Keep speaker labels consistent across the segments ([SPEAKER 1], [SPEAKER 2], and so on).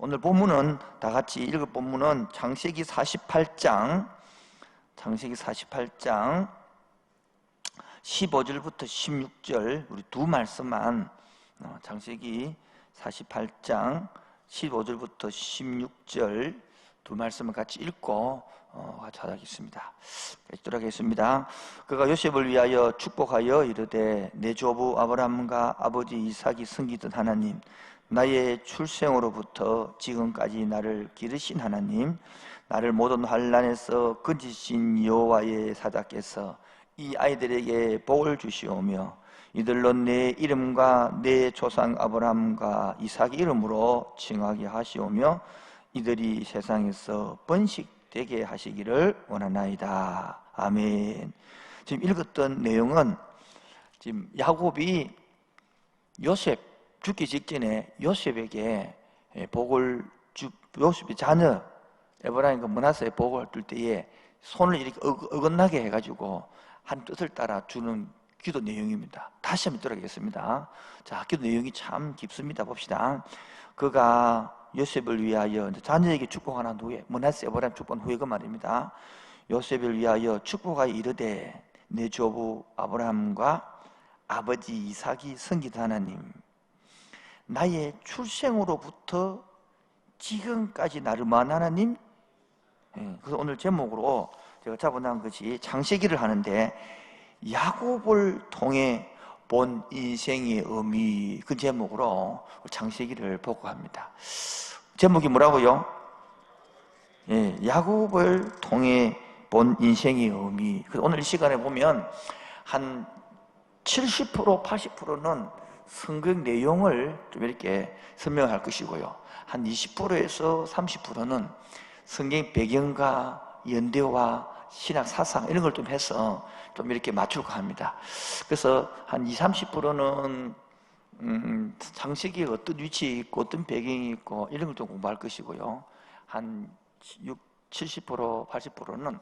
[SPEAKER 1] 오늘 본문은 다 같이 읽을 본문은 창세기 48장 15절부터 16절 우리 두 말씀만 창세기 48장 15절부터 16절 두 말씀을 같이 읽고 같이 하겠습니다. 읽도록 하겠습니다. 그가 요셉을 위하여 축복하여 이르되 내 조부 아브라함과 아버지 이삭이 섬기던 하나님, 나의 출생으로부터 지금까지 나를 기르신 하나님, 나를 모든 환난에서 건지신 여호와의 사자께서 이 아이들에게 복을 주시오며 이들로 내 이름과 내 조상 아브라함과 이삭의 이름으로 칭하게 하시오며 이들이 세상에서 번식되게 하시기를 원하나이다. 아멘. 지금 읽었던 내용은 지금 야곱이 요셉 죽기 직전에 요셉에게 복을 요셉의 자녀 에브라임과 므낫세의 복을 줄 때에 손을 이렇게 어긋나게 해가지고 한 뜻을 따라 주는 기도 내용입니다. 다시 한번 들어가겠습니다. 자, 기도 내용이 참 깊습니다. 봅시다. 그가 요셉을 위하여 자녀에게 축복한 후에 므낫세 에브라임 축복한 후에 그 말입니다. 요셉을 위하여 축복하여 이르되 내 조부 아브라함과 아버지 이삭이 섬기던 하나님, 나의 출생으로부터 지금까지 나를 만한 하나님. 그래서 오늘 제목으로 제가 잡아놓은 것이 창세기를 하는데 야곱을 통해 본 인생의 의미, 그 제목으로 창세기를 보고 합니다. 제목이 뭐라고요? 야곱을 통해 본 인생의 의미. 그래서 오늘 이 시간에 보면 한 70%, 80%는 성경 내용을 좀 이렇게 설명할 것이고요. 한 20%에서 30%는 성경 배경과 연대와 신학 사상 이런 걸 좀 해서 좀 이렇게 맞출까 합니다. 그래서 한 20, 30%는 창세기에 어떤 위치에 있고 어떤 배경이 있고 이런 걸 좀 공부할 것이고요. 한 70%, 80%는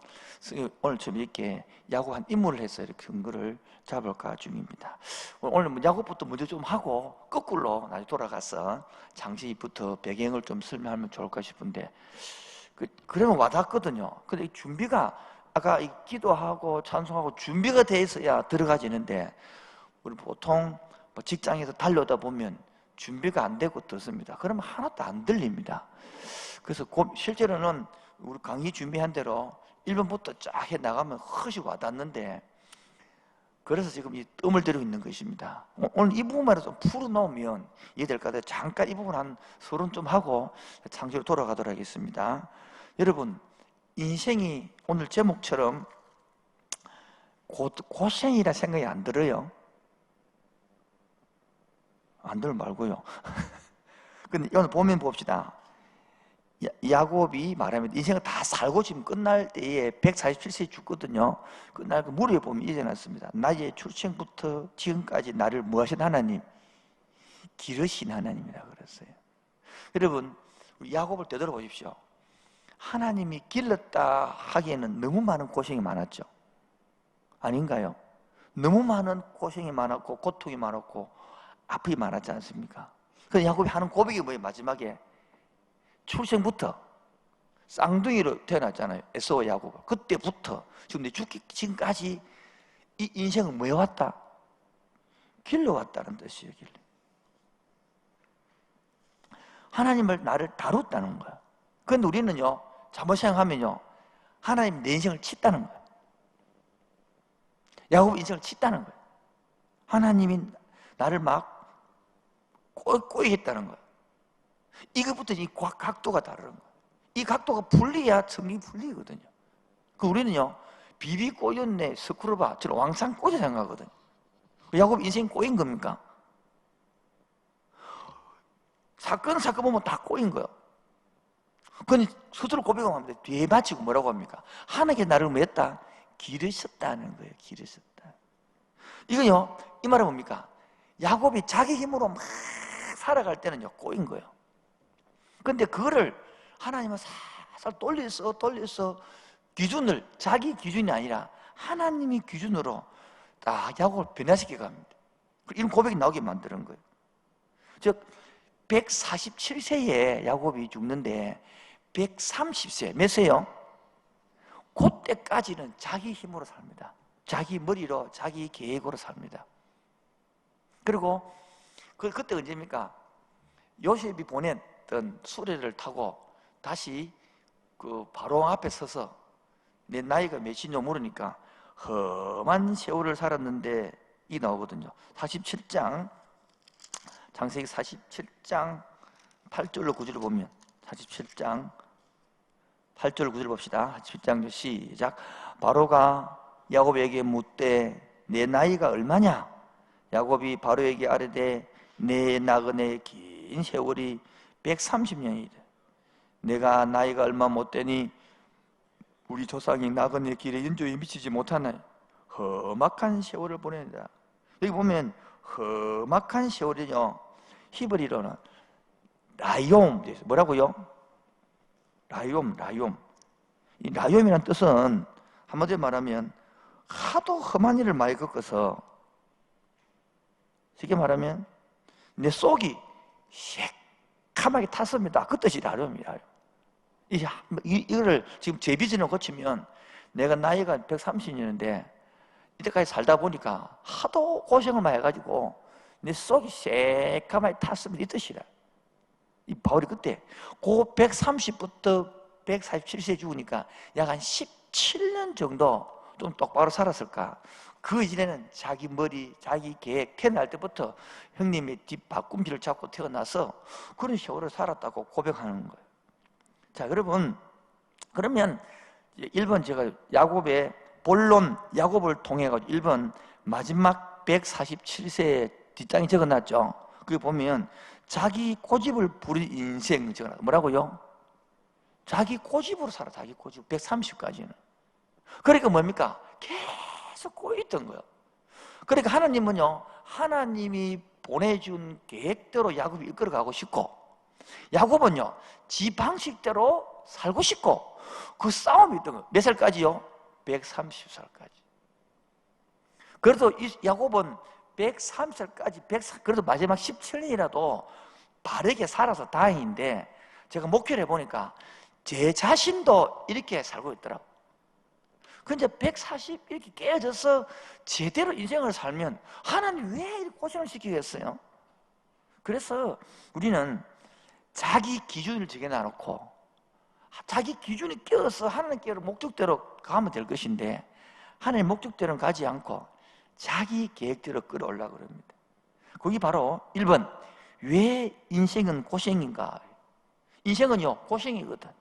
[SPEAKER 1] 오늘처럼 이렇게 야곱 한 인물을 해서 이렇게 근거를 잡을까 중입니다. 오늘 야곱부터 먼저 좀 하고 거꾸로 나중에 돌아가서 창세기부터 배경을 좀 설명하면 좋을까 싶은데 그러면 와닿거든요. 근데 준비가 아까 기도하고 찬송하고 준비가 돼 있어야 들어가지는데 우리 보통 직장에서 달려오다 보면 준비가 안 되고 듣습니다. 그러면 하나도 안 들립니다. 그래서 실제로는 우리 강의 준비한 대로 1번부터 쫙 해 나가면 훨씬 와닿는데 그래서 지금 이 뜸을 들이고 있는 것입니다. 오늘 이 부분만 좀 풀어놓으면 이해될 것 같아요. 잠깐 이 부분 한 서론 좀 하고 창세기로 돌아가도록 하겠습니다. 여러분, 인생이 오늘 제목처럼 고생이라 생각이 안 들어요? 안 들어 말고요. 근데 오늘 보면 봅시다. 야곱이 말하면 인생을 다 살고 지금 끝날 때에 147세에 죽거든요. 끝날 그 무렵에 보면 이제 났습니다. 나의 출생부터 지금까지 나를 무하신 하나님, 기르신 하나님이라 그랬어요. 여러분, 야곱을 되돌아보십시오. 하나님이 길렀다 하기에는 너무 많은 고생이 많았죠. 아닌가요? 너무 많은 고생이 많았고 고통이 많았고 아픔이 많았지 않습니까? 그래서 야곱이 하는 고백이 뭐예요? 마지막에 출생부터 쌍둥이로 태어났잖아요. 에서와 야곱. 그때부터 지금 내 죽기 지금까지 이 인생을 뭐 해왔다? 길러왔다는 뜻이에요. 하나님을 나를 다뤘다는 거야. 그런데 우리는요, 잘못 생각하면요, 하나님 내 인생을 쳤다는 거야. 야곱 인생을 쳤다는 거야. 하나님이 나를 막 꼬이 했다는 거야. 이것부터 이 각도가 다른 거야. 이 각도가 풀려야 성경이 풀리거든요. 그 우리는요, 비비 꼬였네, 스크루바, 저는 왕상 꼬여 생각하거든요. 야곱 인생 꼬인 겁니까? 사건 보면 다 꼬인 거예요. 그건 스스로 고백하면 합니다. 뒤에 마치고 뭐라고 합니까? 하나님께 나를 뭐 했다? 기르셨다는 거예요. 기르셨다. 이건요, 이 말은 뭡니까? 야곱이 자기 힘으로 막 살아갈 때는요, 꼬인 거예요. 근데 그거를 하나님은 살살 돌려서 기준을, 자기 기준이 아니라 하나님이 기준으로 딱 야곱을 변화시켜 갑니다. 이런 고백이 나오게 만드는 거예요. 즉, 147세에 야곱이 죽는데 130세, 몇 세요? 그때까지는 자기 힘으로 삽니다. 자기 머리로, 자기 계획으로 삽니다. 그리고 그때 언제입니까? 요셉이 보냈던 수레를 타고 다시 그 바로왕 앞에 서서 내 나이가 몇이냐 물으니까 험한 세월을 살았는데 이 나오거든요. 47장, 창세기 47장 8절로 9절을 보면 47장 8절 9절 봅시다. 47장 시작. 바로가 야곱에게 묻되 내 나이가 얼마냐? 야곱이 바로에게 아뢰되 내 나그네 긴 세월이 130년이다. 내가 나이가 얼마 못되니 우리 조상이 나그네 길에 연조에 미치지 못하나요? 험악한 세월을 보낸다. 여기 보면 험악한 세월이요, 히브리어로는 라욤, 뭐라고요? 라욤. 이 라욤이라는 뜻은 한마디로 말하면 하도 험한 일을 많이 겪어서, 쉽게 말하면 내 속이 새카맣게 탔습니다. 그 뜻이 라욤이에요. 이거를 지금 제 비전을 고치면 내가 나이가 130년인데 이때까지 살다 보니까 하도 고생을 많이 해가지고 내 속이 새카맣게 탔습니다. 이 뜻이라. 이 바울이 그때 그 130부터 147세 죽으니까 약 한 17년 정도 좀 똑바로 살았을까. 그 이전에는 자기 머리, 자기 계획, 태어날 때부터 형님의 뒷 바꿈질을 잡고 태어나서 그런 세월을 살았다고 고백하는 거예요. 자, 여러분, 그러면 1번 제가 야곱의 본론, 야곱을 통해 가지고 1번 마지막 147세의 뒷장이 적어놨죠. 그게 보면 자기 고집을 부린 인생 적어놨어요. 뭐라고요? 자기 고집으로 살아. 자기 고집 130까지는. 그러니까 뭡니까? 계속 꼬였던 거예요. 그러니까 하나님은요, 하나님이 보내준 계획대로 야곱이 이끌어가고 싶고, 야곱은요 지 방식대로 살고 싶고, 그 싸움이 있던 거예요. 몇 살까지요? 130살까지. 그래도 이 야곱은 130살까지 그래도 마지막 17년이라도 바르게 살아서 다행인데, 제가 목회를 해보니까 제 자신도 이렇게 살고 있더라고요. 근데 140 이렇게 깨어져서 제대로 인생을 살면 하나님 왜 이렇게 고생을 시키겠어요? 그래서 우리는 자기 기준을 정해놔놓고 자기 기준이 깨어서 하나님께로 목적대로 가면 될 것인데, 하나님 목적대로는 가지 않고 자기 계획대로 끌어올라고 그럽니다. 거기 바로 1번, 왜 인생은 고생인가? 인생은요 고생이거든.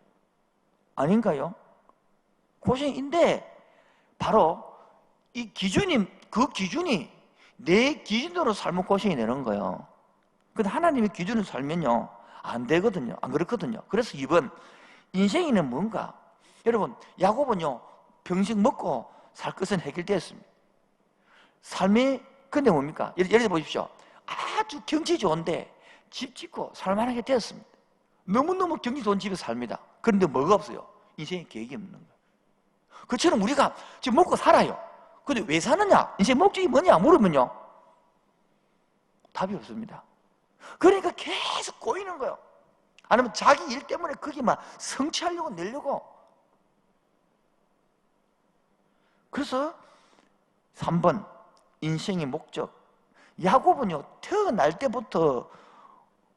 [SPEAKER 1] 아닌가요? 고생인데 바로 이 기준이, 그 기준이 내 기준으로 살면 고생이 되는 거예요. 근데 하나님의 기준으로 살면요 안 되거든요. 안 그렇거든요. 그래서 2번, 인생에는 뭔가? 여러분, 야곱은요 평생 먹고 살 것은 해결되었습니다. 삶이 근데 뭡니까? 예를 들어 보십시오. 아주 경치 좋은데 집 짓고 살만하게 되었습니다. 너무너무 경치 좋은 집에서 삽니다. 그런데 뭐가 없어요? 인생에 계획이 없는 거예요. 그처럼 우리가 지금 먹고 살아요. 근데 왜 사느냐? 인생 목적이 뭐냐? 물으면요 답이 없습니다. 그러니까 계속 꼬이는 거예요. 아니면 자기 일 때문에 거기만 성취하려고 내려고. 그래서 3번, 인생의 목적. 야곱은요 태어날 때부터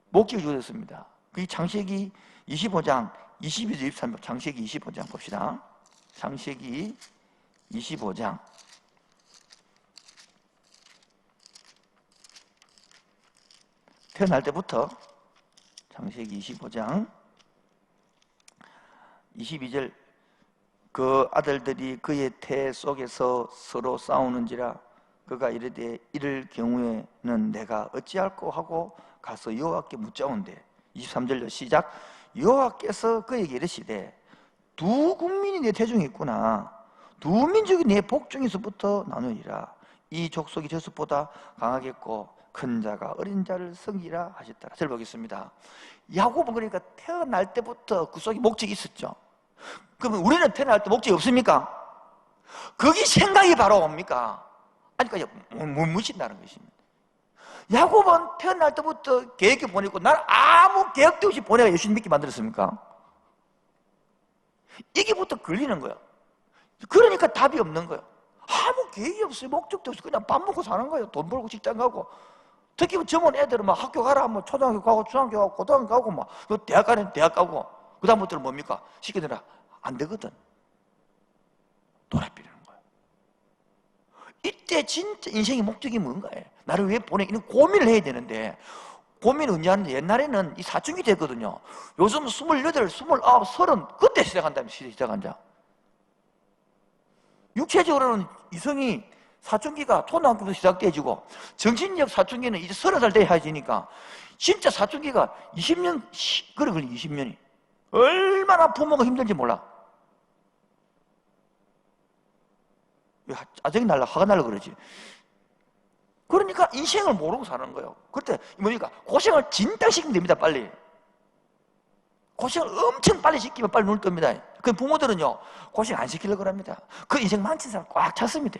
[SPEAKER 1] 목적이 주어졌습니다. 그게 창세기 25장 22절 23절. 창세기 25장 봅시다. 창세기 25장 태어날 때부터, 창세기 25장 22절, 그 아들들이 그의 태 속에서 서로 싸우는지라 그가 이르되 이럴 경우에는 내가 어찌할꼬 하고 가서 여호와께 묻자온대. 23절로 시작. 여호와께서 그에게 이르시되 두 국민이 내 태중에 있구나. 두 민족이 내 복중에서부터 나누리라. 이 족속이 저속보다 강하겠고 큰 자가 어린 자를 섬기라 하셨더라. 절 보겠습니다. 야곱은 그러니까 태어날 때부터 그 속에 목적이 있었죠. 그러면 우리는 태어날 때 목적이 없습니까? 거기 생각이 바로 옵니까? 아니, 그러니까 못 무신다는 것입니다. 야곱은 태어날 때부터 계획이 보냈고 나는 아무 계획도 없이 보내가 예수님 믿게 만들었습니까? 이게부터 걸리는 거야. 그러니까 답이 없는 거야. 아무 계획이 없어요. 목적도 없어요. 그냥 밥 먹고 사는 거예요. 돈 벌고 직장 가고. 특히 젊은 애들은 막 학교 가라 하면 초등학교 가고 중학교 가고 고등학교 가고 막 대학 가는 대학 가고 그 다음부터는 뭡니까? 시키느라 안 되거든. 돌아비는 거야. 이때 진짜 인생의 목적이 뭔가요? 나를 왜 보내? 이런 고민을 해야 되는데 고민을 언제 하는데 옛날에는 이 사춘기 됐거든요. 요즘 28, 29, 30 그때 시작한다면 시작한다. 육체적으로는 이성이 사춘기가 초등학교부터 시작돼지고 정신적 사춘기는 이제 30살 돼야 해지니까 진짜 사춘기가 20년 그래 걸려 20년이 얼마나 부모가 힘든지 몰라. 짜증이 날라 화가 날라 그러지. 그러니까 인생을 모르고 사는 거예요. 그때 뭡니까? 고생을 진짜 시키면 됩니다. 빨리 고생을 엄청 빨리 시키면 빨리 눈을 뜹니다. 그 부모들은요 고생 안 시키려고 합니다. 그 인생 망친 사람 꽉 찼습니다.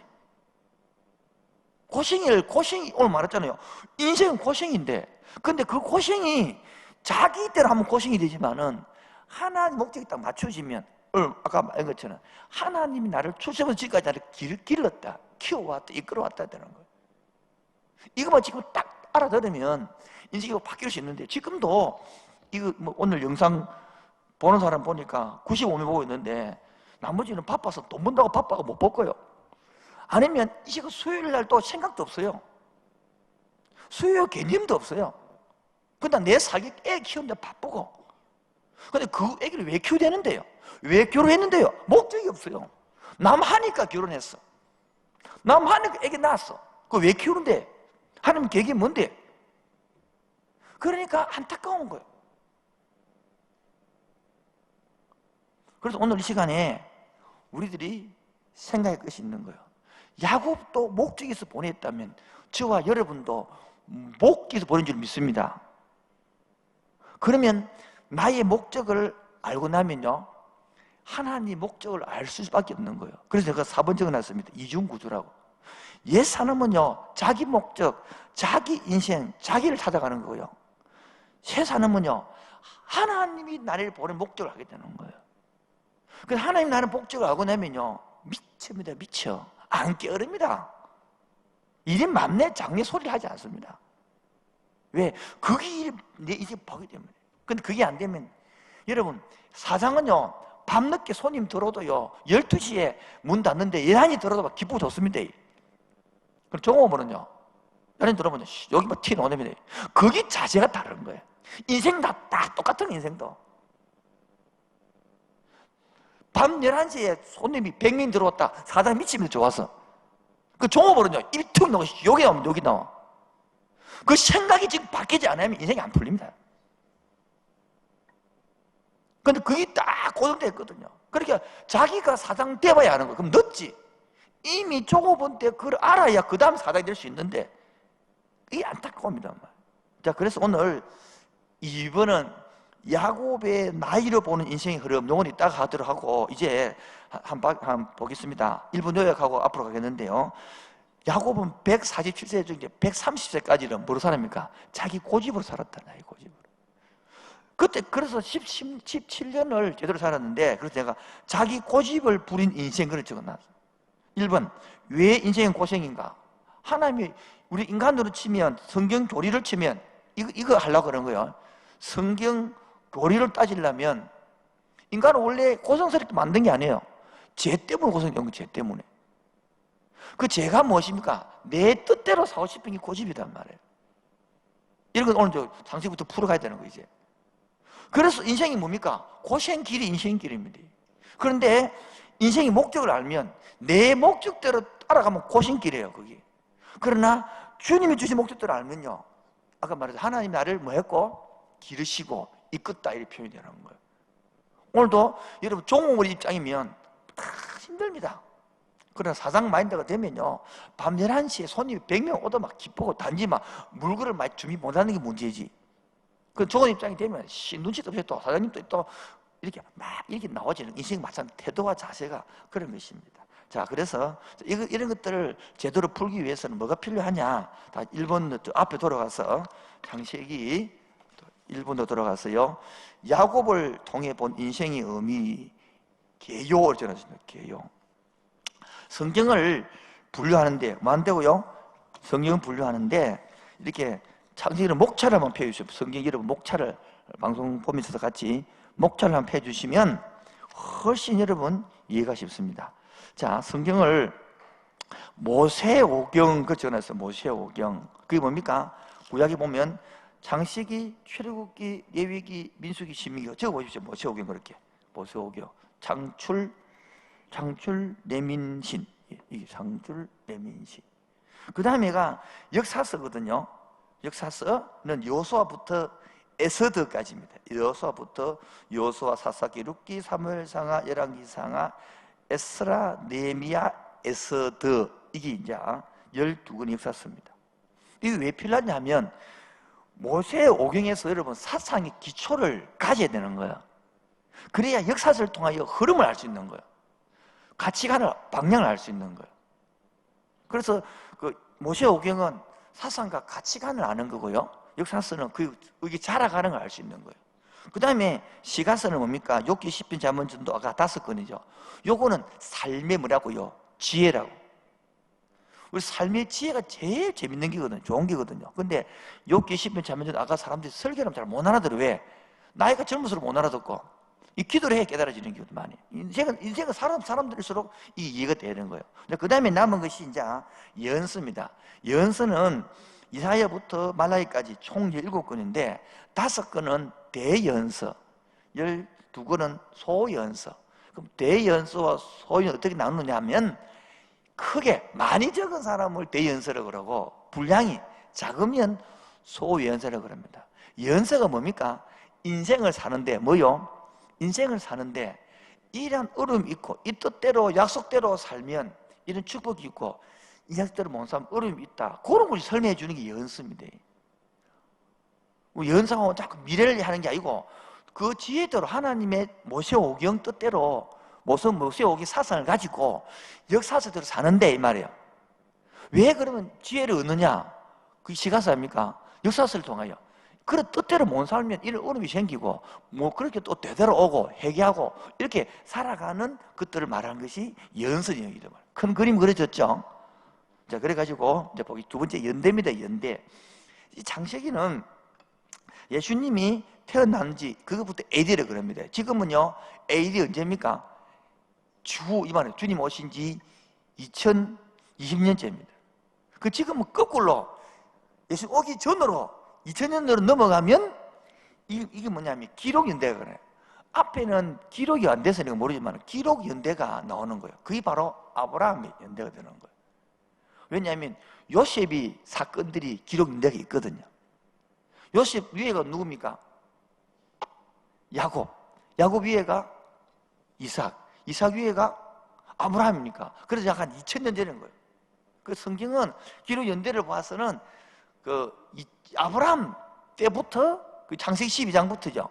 [SPEAKER 1] 고생이 오늘 말했잖아요. 인생은 고생인데 근데 그 고생이 자기 때로 하면 고생이 되지만은 하나님 목적이 딱 맞춰지면 아까 말한 것처럼 하나님이 나를 출생부터 지금까지 나를 길렀다 키워왔다 이끌어왔다 되는 거예요. 이거만 지금 딱 알아들으면 인생이 바뀔 수 있는데 지금도 이거 뭐 오늘 영상 보는 사람 보니까 95명 보고 있는데 나머지는 바빠서 돈 번다고 바빠가 못 볼 거예요. 아니면 이제 수요일 날 또 생각도 없어요. 수요 개념도 없어요. 그냥 내 살기 애 키우는데 바쁘고. 근데 그 애기를 왜 키우되는데요? 왜 결혼했는데요? 목적이 없어요. 남 하니까 결혼했어. 남 하니까 애기 낳았어. 그거 왜 키우는데? 하나님 계획이 뭔데? 그러니까 안타까운 거예요. 그래서 오늘 이 시간에 우리들이 생각할 것이 있는 거예요. 야곱도 목적이 있어 보냈다면 저와 여러분도 목적이 있어 보낸 줄 믿습니다. 그러면 나의 목적을 알고 나면요 하나님 목적을 알 수밖에 없는 거예요. 그래서 제가 4번 적어놨습니다. 이중구조라고. 옛 사람은요 자기 목적, 자기 인생, 자기를 찾아가는 거예요. 새 사람은요 하나님이 나를 보낸 목적을 하게 되는 거예요. 그래서 하나님 나는 목적을 알고 나면요 미칩니다. 미쳐. 안 깨어릅니다. 일이 맘내 장래 소리를 하지 않습니다. 왜? 그게 내 이제 보기 때문에. 근데 그게 안 되면 여러분 사장은요 밤늦게 손님 들어도요 12시에 문 닫는데 11시 들어도 막 기쁘고 좋습니다. 그럼 종업원은요 11시 들어보면 여기 막 티 나오면 그게 자세가 다른 거예요. 인생 다 똑같은 인생도 밤 11시에 손님이 100명 들어왔다. 사장 미치면 좋아서. 그 종업원은요, 입이 툭 나오고 여기 나오면 여기 나와. 그 생각이 지금 바뀌지 않으면 인생이 안 풀립니다. 근데 그게 딱 고정되어 있거든요. 그러니까 자기가 사장 돼봐야 하는 거예요. 그럼 늦지. 이미 종업원 때 그걸 알아야 그 다음 사장이 될 수 있는데 이게 안타까웁니다. 자, 그래서 오늘 2번은 야곱의 나이로 보는 인생의 흐름 영원히 딱 하도록 하고 이제 한번 보겠습니다. 1분 요약하고 앞으로 가겠는데요. 야곱은 147세 중에 130세까지는 뭐로 살았습니까? 자기 고집으로 살았다. 나의 고집으로. 그때 그래서 17년을 제대로 살았는데 그래서 제가 자기 고집을 부린 인생 그걸 적어놨어요. 1번 왜 인생은 고생인가? 하나님이 우리 인간으로 치면 성경 교리를 치면 이거 하려고 그런 거예요. 성경 교리를 따지려면 인간은 원래 고생스럽게 만든 게 아니에요. 죄 때문에 고생된 거예요. 죄 때문에. 그 죄가 무엇입니까? 내 뜻대로 사고 싶은 게 고집이란 말이에요. 이런 건 오늘 저 상식부터 풀어가야 되는 거 이제. 그래서 인생이 뭡니까? 고생길이 인생길입니다. 그런데 인생의 목적을 알면 내 목적대로 따라가면 고생길이에요. 그게. 그러나 주님이 주신 목적대로 알면요 아까 말해서 하나님이 나를 뭐 했고? 기르시고 이끌다 이렇게 표현이 되는 거예요. 오늘도 여러분 종업원 입장이면 다 힘듭니다. 그러나 사장 마인드가 되면요 밤 11시에 손님이 100명 오도 막 기쁘고 단지 막 물건을 많이 준비 못하는 게 문제지. 그 종업원 입장이 되면 눈치도 없이 또 사장님도 또 이렇게 막 이렇게 나와지는 인생 마찬가지 태도와 자세가 그런 것입니다. 자, 그래서 이런 것들을 제대로 풀기 위해서는 뭐가 필요하냐? 다 1번 앞에 돌아가서 창세기 1번도 돌아가서요. 야곱을 통해 본 인생의 의미, 개요를 전하십니다. 개요. 성경을 분류하는데 뭐 안 되고요? 성경을 분류하는데 이렇게 창세기를 목차를 한번 펴주십시오. 성경 여러분 목차를 방송 보면서 같이 목차를 한번 펴주시면 훨씬 여러분 이해가 쉽습니다. 자, 성경을 모세오경 그 전에서 모세오경 그게 뭡니까? 구약에 보면 창세기, 출애굽기, 레위기, 민수기, 신명기 적어보십시오. 모세오경 그렇게 모세오경 창출 레민신 이게 창출 레민신. 그 다음에가 역사서거든요. 역사서는 여호수아부터 에스더까지입니다. 여호수아부터 여호수아, 사사기, 룻기, 사무엘상하, 열왕기상하, 에스라, 느헤미야, 에스더 이게 이제 12권의 역사서입니다. 이게 왜 필요하냐면 모세오경에서 여러분 사상의 기초를 가져야 되는 거예요. 그래야 역사를 통하여 흐름을 알 수 있는 거예요. 가치관을, 방향을 알 수 있는 거예요. 그래서 그 모세오경은 사상과 가치관을 아는 거고요. 역사서는 그게 자라가는 걸 알 수 있는 거예요. 그 다음에 시가서는 뭡니까? 욥기, 시편, 잠언, 전도 아까 5권이죠. 요거는 삶의 뭐라고요? 지혜라고. 우리 삶의 지혜가 제일 재밌는 게거든요. 좋은 게거든요. 근데 욥기, 시편, 잠언, 전도 아까 사람들이 설교를 잘 못 알아들어. 왜? 나이가 젊을수록 못 알아듣고 이 기도를 해야 깨달아지는 경우도 많이. 인생은 사람들일수록 이 이해가 되는 거예요. 그 다음에 남은 것이 이제 연서입니다. 연서는 이사야부터 말라기까지 총 17권인데 5권은 대연서, 12권은 소연서. 그럼 대연서와 소연서 어떻게 나누느냐 하면 크게 많이 적은 사람을 대연서라고 그러고 분량이 작으면 소연서라고 그럽니다. 연서가 뭡니까? 인생을 사는데 뭐요? 인생을 사는데 이런 어려움이 있고 이 뜻대로 약속대로 살면 이런 축복이 있고 이 약속대로 못 살면 어려움이 있다. 그런 걸 설명해 주는 게 연서입니다. 연상하고 자꾸 미래를 하는 게 아니고 그 지혜대로 하나님의 모세오경 뜻대로 모세오경 사상을 가지고 역사서대로 사는데 이 말이에요. 왜 그러면 지혜를 얻느냐? 그게 시가서입니까? 역사서를 통하여. 그래 뜻대로 못 살면 이런 어려움이 생기고 뭐 그렇게 또 되대로 오고 회개하고 이렇게 살아가는 것들을 말하는 것이 연선이에요. 큰 그림 그려졌죠. 자, 그래가지고 이제 보기 두 번째 연대입니다. 연대. 이 창세기는 예수님이 태어난지 그것부터 AD를 그럽니다. 지금은요 AD 언제입니까? 이번에 주님 오신 지 2020년째입니다. 그 지금은 거꾸로 예수 오기 전으로 2000년으로 넘어가면 이게 뭐냐면 기록 연대가 그래요. 앞에는 기록이 안 돼서 내가 모르지만 기록 연대가 나오는 거예요. 그게 바로 아브라함의 연대가 되는 거예요. 왜냐하면 요셉이 사건들이 기록 연대가 있거든요. 요셉 위에가 누굽니까? 야곱 위에가 이삭 위에가 아브라함입니까? 그래서 약 한 2000년 되는 거예요. 그 성경은 기록 연대를 봐서는 아브라함 때부터 그 창세기 12장부터죠.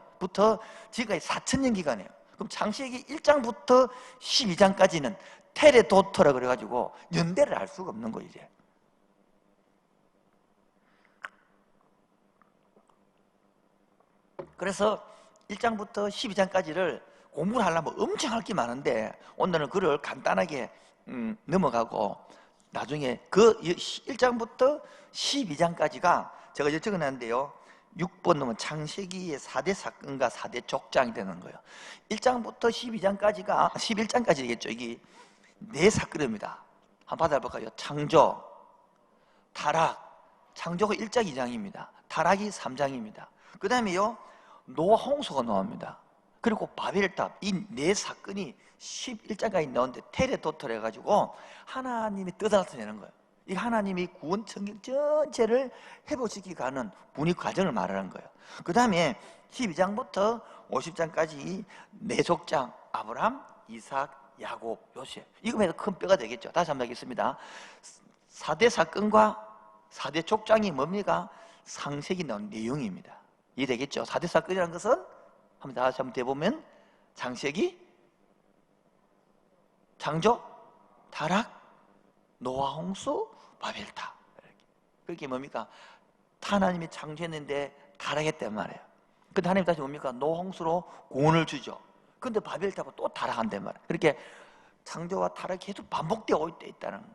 [SPEAKER 1] 지금까지 4000년 기간이에요. 그럼 창세기 1장부터 12장까지는 테레도터라 그래가지고 연대를 알 수가 없는 거예요. 이제. 그래서 1장부터 12장까지를 공부를 하려면 엄청 할 게 많은데 오늘은 그걸 간단하게 넘어가고 나중에 그 1장부터 12장까지가 제가 적어놨는데요 6번 넘은 창세기의 4대 사건과 4대 족장이 되는 거예요. 1장부터 12장까지가 11장까지 되겠죠. 이게 4사건입니다. 한번 받아볼까요? 창조, 타락, 창조가 1장 2장입니다. 타락이 3장입니다. 그 다음에요 노아 홍수가 나옵니다. 그리고 바벨탑 이 4사건이 11장까지 나오는데 테레도터를 해가지고 하나님이 떠나타내는 거예요. 이 하나님이 구원 천경 전체를 회복시키가는 분위 과정을 말하는 거예요. 그 다음에 12장부터 50장까지 4족장 아브라함, 이삭, 야곱, 요셉 이거면 큰 뼈가 되겠죠. 다시 한번 하겠습니다. 4대 사건과 4대 족장이 뭡니까? 창세기 나온 내용입니다. 이해되겠죠? 4대 사건이라는 것은 다시 한번 대보면 창세기, 창조, 타락, 노아 홍수, 바벨탑. 그게 뭡니까? 하나님이 창조했는데 타락했단 말이에요. 근데 하나님 다시 뭡니까? 노아 홍수로 구원을 주죠. 근데 바벨탑은 또 타락한단 말이에요. 그렇게 창조와 타락이 계속 반복되어 있다는 거죠.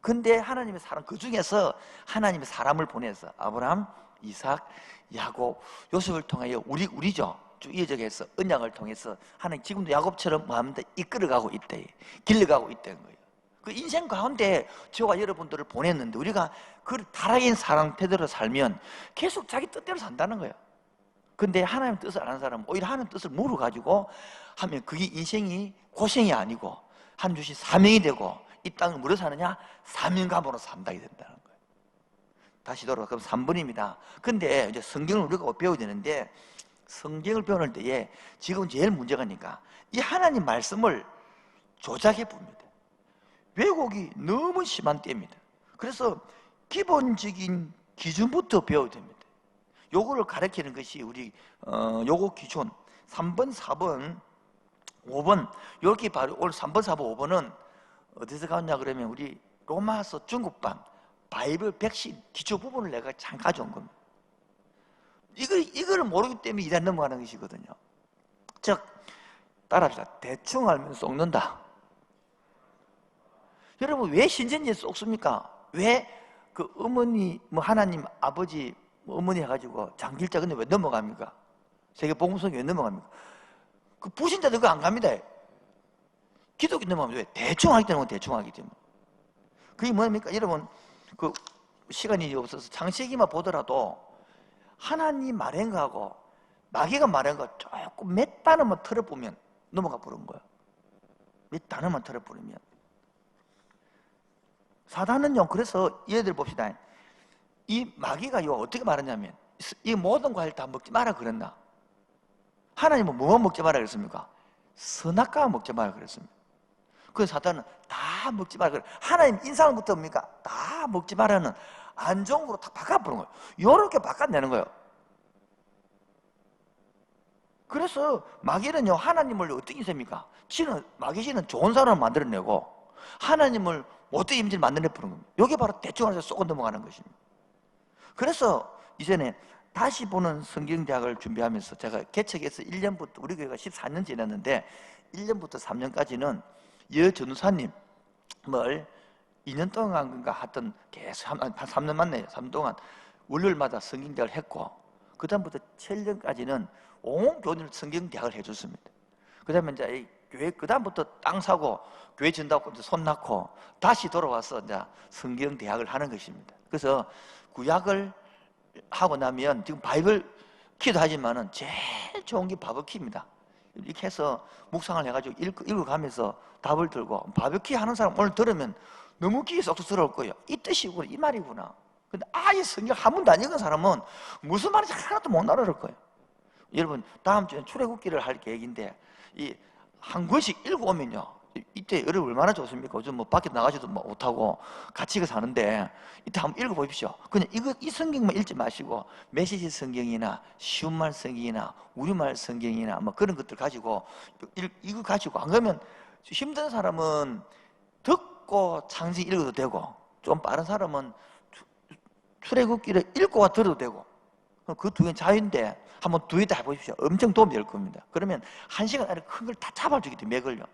[SPEAKER 1] 근데 하나님의 사람, 그 중에서 하나님의 사람을 보내서 아브라함, 이삭, 야곱, 요셉을 통하여 우리죠. 쭉 이어져 해서 언약을 통해서 하나님 지금도 야곱처럼 뭐합니다? 이끌어가고 있대. 길러가고 있다는 거예요. 그 인생 가운데 저와 여러분들을 보냈는데 우리가 그 타락인 상태대로 살면 계속 자기 뜻대로 산다는 거예요. 근데 하나님 뜻을 아는 사람은 오히려 하나님 뜻을 모르가지고 하면 그게 인생이 고생이 아니고 하나님 주신 사명이 되고 이 땅을 뭐로 사느냐? 사명감으로 산다 이 된다는 거예요. 다시 돌아가. 그럼 3번입니다. 근데 이제 성경을 우리가 배워야 되는데 성경을 배우는 때에 지금 제일 문제가니까 이 하나님 말씀을 조작해 봅니다. 왜곡이 너무 심한 때입니다. 그래서 기본적인 기준부터 배워야 됩니다. 요거를 가르치는 것이 우리 요거 기준 3번, 4번, 5번 이렇게 바로 오늘 3번, 4번, 5번은 어디서 가냐 그러면 우리 로마서 중국版바이블 백신 기초 부분을 내가 잠깐 가져온 겁니다. 이거를 모르기 때문에 일안 넘어가는 것이거든요. 즉 따라합시다. 대충 알면 쏙는다. 여러분 왜 신천지에 쏙습니까? 왜 그 어머니 뭐 하나님 아버지 뭐 어머니 해가지고 장길자 근데 왜 넘어갑니까? 세계 복음성이 왜 넘어갑니까? 그 부신자들 그거 안 갑니다. 기독교 넘어가면 왜? 대충 하기 때문에 대충 하기 때문에. 그게 뭡니까? 여러분 그 시간이 없어서 창세기만 보더라도 하나님 말한 거하고 마귀가 말한 거 조금 몇 단어만 틀어보면 넘어가 버린 거예요. 몇 단어만 틀어버리면. 사단은요, 그래서 얘들 봅시다. 이 마귀가 어떻게 말하냐면, 이 모든 과일 다 먹지 마라 그랬나? 하나님은 뭐만 먹지 마라 그랬습니까? 선악과만 먹지 마라 그랬습니다. 그래서 사단은 다 먹지 마라 그래. 하나님 인상부터 뭡니까? 다 먹지 마라는 안 좋은 거로 다 바꿔버린 거예요. 요렇게 바꿔내는 거예요. 그래서 마귀는요, 하나님을 어떻게 인습니까? 마귀신은 좋은 사람을 만들어내고 하나님을 못되게 임질 만들어내버린 겁니다. 이게 바로 대충 알아서 쏘고 넘어가는 것입니다. 그래서 이전에 다시 보는 성경대학을 준비하면서 제가 개척해서 1년부터 우리 교회가 14년 지났는데 1년부터 3년까지는 여전우사님을 2년 동안인가 하여튼 계속 한 3년 맞네요. 3년 동안 월요일마다 성경대학을 했고 그 다음부터 7년까지는 온 교인을 성경대학을 해줬습니다. 그 다음에 이제 교회 그 다음부터 땅 사고 교회 전다고 이제 손 낳고 다시 돌아와서 이제 성경대학을 하는 것입니다. 그래서 구약을 하고 나면 지금 바이블 키도 하지만은 제일 좋은 게 바버키입니다. 이렇게 해서 묵상을 해가지고 읽어가면서 답을 들고 바버키 하는 사람 오늘 들으면 너무 귀에 쏙 들어올 거예요. 이 뜻이구나, 이 말이구나. 근데 아예 성경 한 번도 안 읽은 사람은 무슨 말인지 하나도 못 알아들 거예요. 여러분 다음 주에 출애굽기를 할 계획인데 이 한 권씩 읽어오면요 이때 여러분 얼마나 좋습니까? 요즘 뭐 밖에 나가지도 못하고 같이 사는데 이때 한번 읽어보십시오. 그냥 이 성경만 읽지 마시고 메시지 성경이나 쉬운 말 성경이나 우리말 성경이나 뭐 그런 것들 가지고 이거 가지고 안 그러면 힘든 사람은 듣고 창세기 읽어도 되고 좀 빠른 사람은 출애굽기를 읽고 들어도 되고 그 두 개는 자유인데 한번 두 개 다 해보십시오. 엄청 도움이 될 겁니다. 그러면 1시간 안에 큰 걸 다 잡아주기 때문에 맥을요.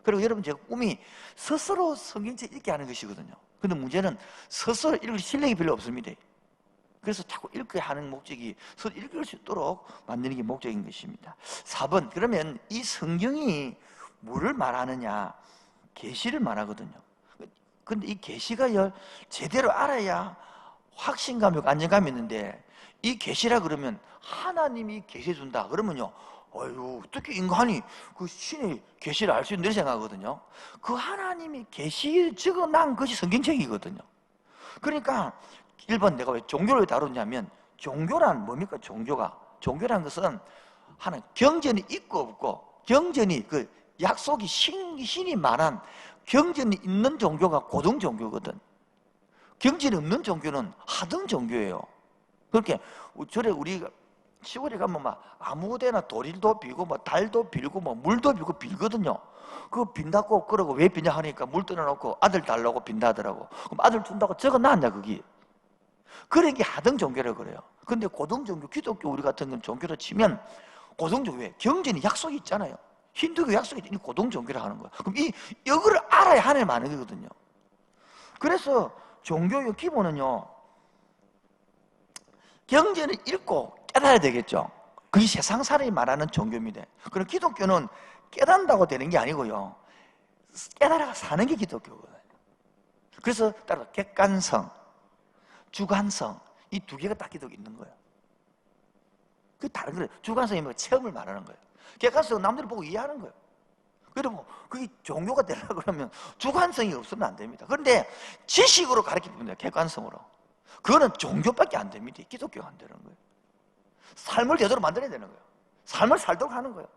[SPEAKER 1] 그리고 여러분 제가 꿈이 스스로 성경책 읽게 하는 것이거든요. 근데 문제는 스스로 읽을 실력이 별로 없습니다. 그래서 자꾸 읽게 하는 목적이 스스로 읽을 수 있도록 만드는 게 목적인 것입니다. 4번 그러면 이 성경이 뭐를 말하느냐? 계시를 말하거든요. 근데 이 계시가 제대로 알아야 확신감이 있고 안정감이 있는데 이 계시라 그러면 하나님이 계시해 준다 그러면요 어휴 어떻게 인간이 그 신의 계시를 알 수 있는 생각하거든요. 그 하나님이 계시 적어놓은 것이 성경책이거든요. 그러니까 1번 내가 왜 종교를 다루냐면 종교란 뭡니까? 종교란 것은 하나 경전이 있고 없고 경전이 그 약속이 신이 말한 경전이 있는 종교가 고등 종교거든. 경전이 없는 종교는 하등 종교예요. 그렇게 우리가 시골에 가면 막 아무데나 도릴도 빌고 뭐 달도 빌고 뭐 물도 빌고 빌거든요. 그거 빈다고 그러고 왜 비냐 하니까 물 떠나놓고 아들 달라고 빈다더라고. 그럼 아들 준다고 적어놨냐 그게. 그런 게 하등 종교라 그래요. 근데 고등 종교, 기독교 우리 같은 건 종교로 치면 고등 종교 왜 경전이 약속이 있잖아요. 힌두교 약속이 있으니 고등 종교라 하는 거야. 그럼 이거를 알아야 하나님 아는 거거든요. 그래서 종교의 기본은요, 경전을 읽고 깨달아야 되겠죠. 그게 세상 사람이 말하는 종교입니다. 그럼 기독교는 깨닫는다고 되는 게 아니고요, 깨달아가 사는 게 기독교거든요. 그래서 따로 객관성, 주관성, 이 두 개가 딱 기독교 있는 거예요. 그게 다른 거예요. 주관성이 뭐 체험을 말하는 거예요. 객관성은 남들을 보고 이해하는 거예요. 그러면 그게 종교가 되려고 그러면 주관성이 없으면 안 됩니다. 그런데 지식으로 가르치면 돼요. 객관성으로. 그거는 종교밖에 안 됩니다. 기독교가 안 되는 거예요. 삶을 제대로 만들어야 되는 거예요. 삶을 살도록 하는 거예요.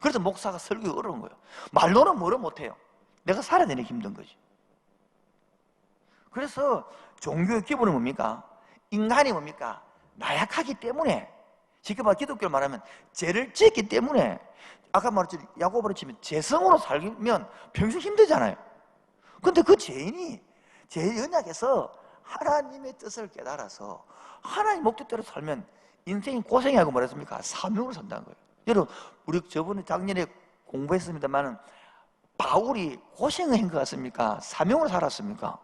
[SPEAKER 1] 그래서 목사가 설교가 어려운 거예요. 말로는 뭐를 못해요. 내가 살아내는 게 힘든 거지. 그래서 종교의 기본은 뭡니까? 인간이 뭡니까? 나약하기 때문에, 지금 기독교를 말하면 죄를 지었기 때문에, 아까 말했지 야고보로 치면 죄성으로 살면 평생 힘들잖아요. 근데 그 죄인이 죄의 연약해서 하나님의 뜻을 깨달아서 하나님 목적대로 살면 인생이 고생하고 뭐랬습니까? 사명으로 산다는 거예요. 여러분, 우리 저번에 작년에 공부했습니다만 바울이 고생을 한 것 같습니까? 사명으로 살았습니까?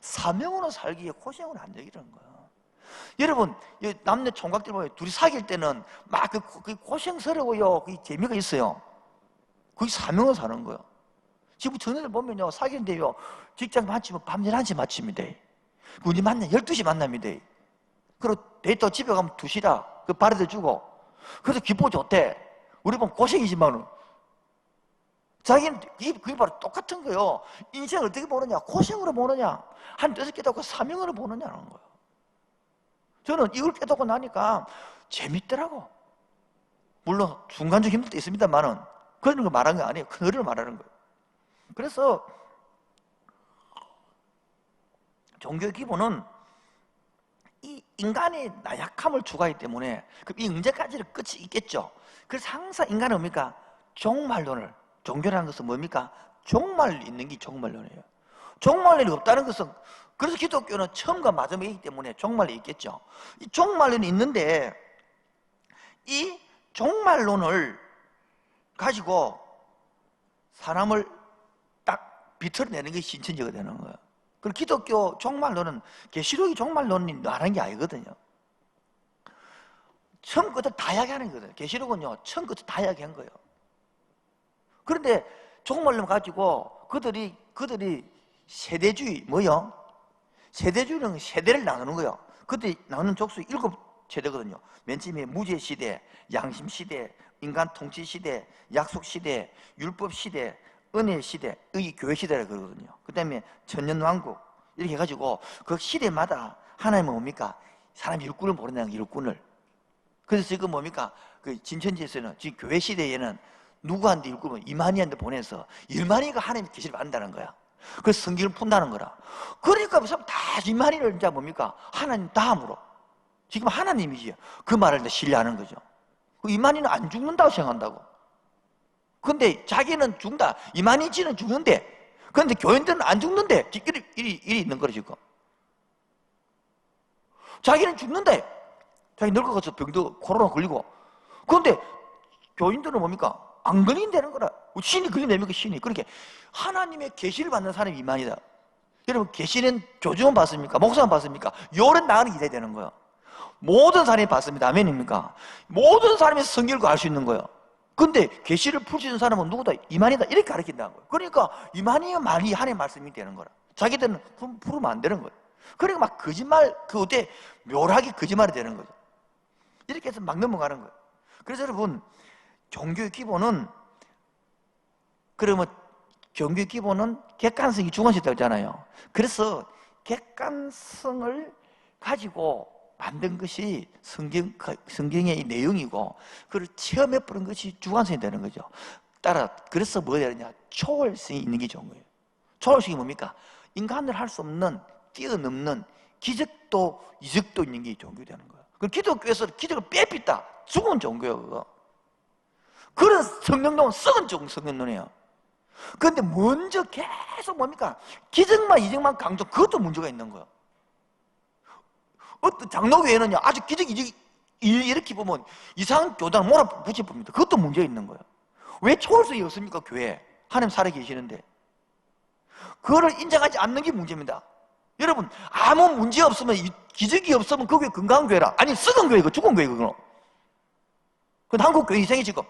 [SPEAKER 1] 사명으로 살기에 고생을 한 적이라는 거예요. 여러분, 남녀 총각들 보면 둘이 사귈 때는 막 그 고생스러워요. 그 재미가 있어요. 그게 사명으로 사는 거예요. 지금 전애들 보면요, 사귀는데요, 직장 마치면 밤 11시 마칩니다. 우리 만나 12시 만납니다. 그리고 데이터 집에 가면 2시라 그 바래다 주고, 그래서 기쁘고 좋대. 우리 보면 고생이지만은 자기는 그게 바로 똑같은 거예요. 인생을 어떻게 보느냐? 고생으로 보느냐? 한 6개 깨닫고 사명으로 보느냐는 거예요. 저는 이걸 깨닫고 나니까 재밌더라고. 물론 순간적으로 힘들 때 있습니다만은 그런 거 말하는 거 아니에요. 큰 어른을 말하는 거예요. 그래서 종교의 기본은 이 인간의 나약함을 추구하기 때문에, 그럼 이 문제까지는 끝이 있겠죠. 그래서 항상 인간은 뭡니까? 종말론을, 종교라는 것은 뭡니까? 종말이 있는 게 종말론이에요. 종말론이 없다는 것은, 그래서 기독교는 처음과 마지막이기 때문에 종말이 있겠죠. 이 종말론이 있는데 이 종말론을 가지고 사람을 딱 비틀어내는 게 신천지가 되는 거예요. 그리고 기독교 종말론은 계시록이 종말론이 말하는 게 아니거든요. 처음 끝을 다 이야기하는 거거든요. 계시록은요, 처음 끝을 다 이야기한 거예요. 그런데 종말론 가지고 그들이 세대주의, 뭐요? 세대주의는 세대를 나누는 거예요. 그때 나누는 족수 7세대거든요. 맨 처음에 무죄 시대, 양심 시대, 인간 통치 시대, 약속 시대, 율법 시대, 은혜 시대, 의 교회 시대라 그러거든요. 그 다음에 천년왕국, 이렇게 해가지고 그 시대마다 하나님은 뭡니까? 사람 일꾼을 모른다는 거예요, 일꾼을. 그래서 지금 뭡니까? 그 진천지에서는 지금 교회 시대에는 누구한테 일꾼을 이만희한테 보내서 이만희가 하나님의 계시를 받는다는 거야. 그래서 성경을 푼다는 거라. 그러니까 다 이만희를 이제 뭡니까? 하나님 다음으로. 지금 하나님이지. 그 말을 이제 신뢰하는 거죠. 이만희는 안 죽는다고 생각한다고. 근데 자기는 죽는다. 이만희지는 죽는데. 그런데 교인들은 안 죽는데. 일이 있는 거죠, 지금. 자기는 죽는데. 자기 늙어가서 병도 코로나 걸리고. 그런데 교인들은 뭡니까? 안 걸린다는 거라. 신이 걸린다니까, 신이. 그렇게 하나님의 계시를 받는 사람이 이만이다. 여러분, 계시는 교주만 받습니까? 목사만 받습니까? 요런 나가는 기대야 되는 거예요. 모든 사람이 받습니다. 아멘입니까? 모든 사람이 성경을 알 수 있는 거예요. 근데 계시를 풀 수 있는 사람은 누구다? 이만이다. 이렇게 가르친다는 거예요. 그러니까 이만이면 많이 하나님의 말씀이 되는 거라. 자기들은 풀으면 안 되는 거예요. 그러니까 막 거짓말, 그때 묘하게 거짓말이 되는 거죠. 이렇게 해서 막 넘어가는 거예요. 그래서 여러분, 종교의 기본은, 그러면 종교의 기본은 객관성이 주관식이라고 했잖아요. 그래서 객관성을 가지고 만든 것이 성경의 내용이고, 그걸 체험해보는 것이 주관성이 되는 거죠. 그래서 뭐가 되느냐? 초월성이 있는 게 좋은 거예요. 초월성이 뭡니까? 인간을 할 수 없는, 뛰어넘는 기적도 이적도 있는 게 종교 되는 거예요. 그 기독교에서 기독을 빼삐다 죽으면 좋은 거예요. 그거. 그런 성령론은 썩은 좋은 성령론이에요. 그런데 먼저 계속 뭡니까? 기적만 이적만 강조, 그것도 문제가 있는 거예요. 어떤 장로교회는요, 아주 기적 이적 이렇게 보면 이상한 교단을 몰아붙여 봅니다. 그것도 문제가 있는 거예요. 왜 초월성이 없습니까? 교회에 하나님 살아 계시는데 그거를 인정하지 않는 게 문제입니다. 여러분, 아무 문제 없으면, 기적이 없으면 그게 건강한 교회라. 아니, 썩은 교회, 죽은 교회, 그거. 그건 한국 교회 이상이 지금.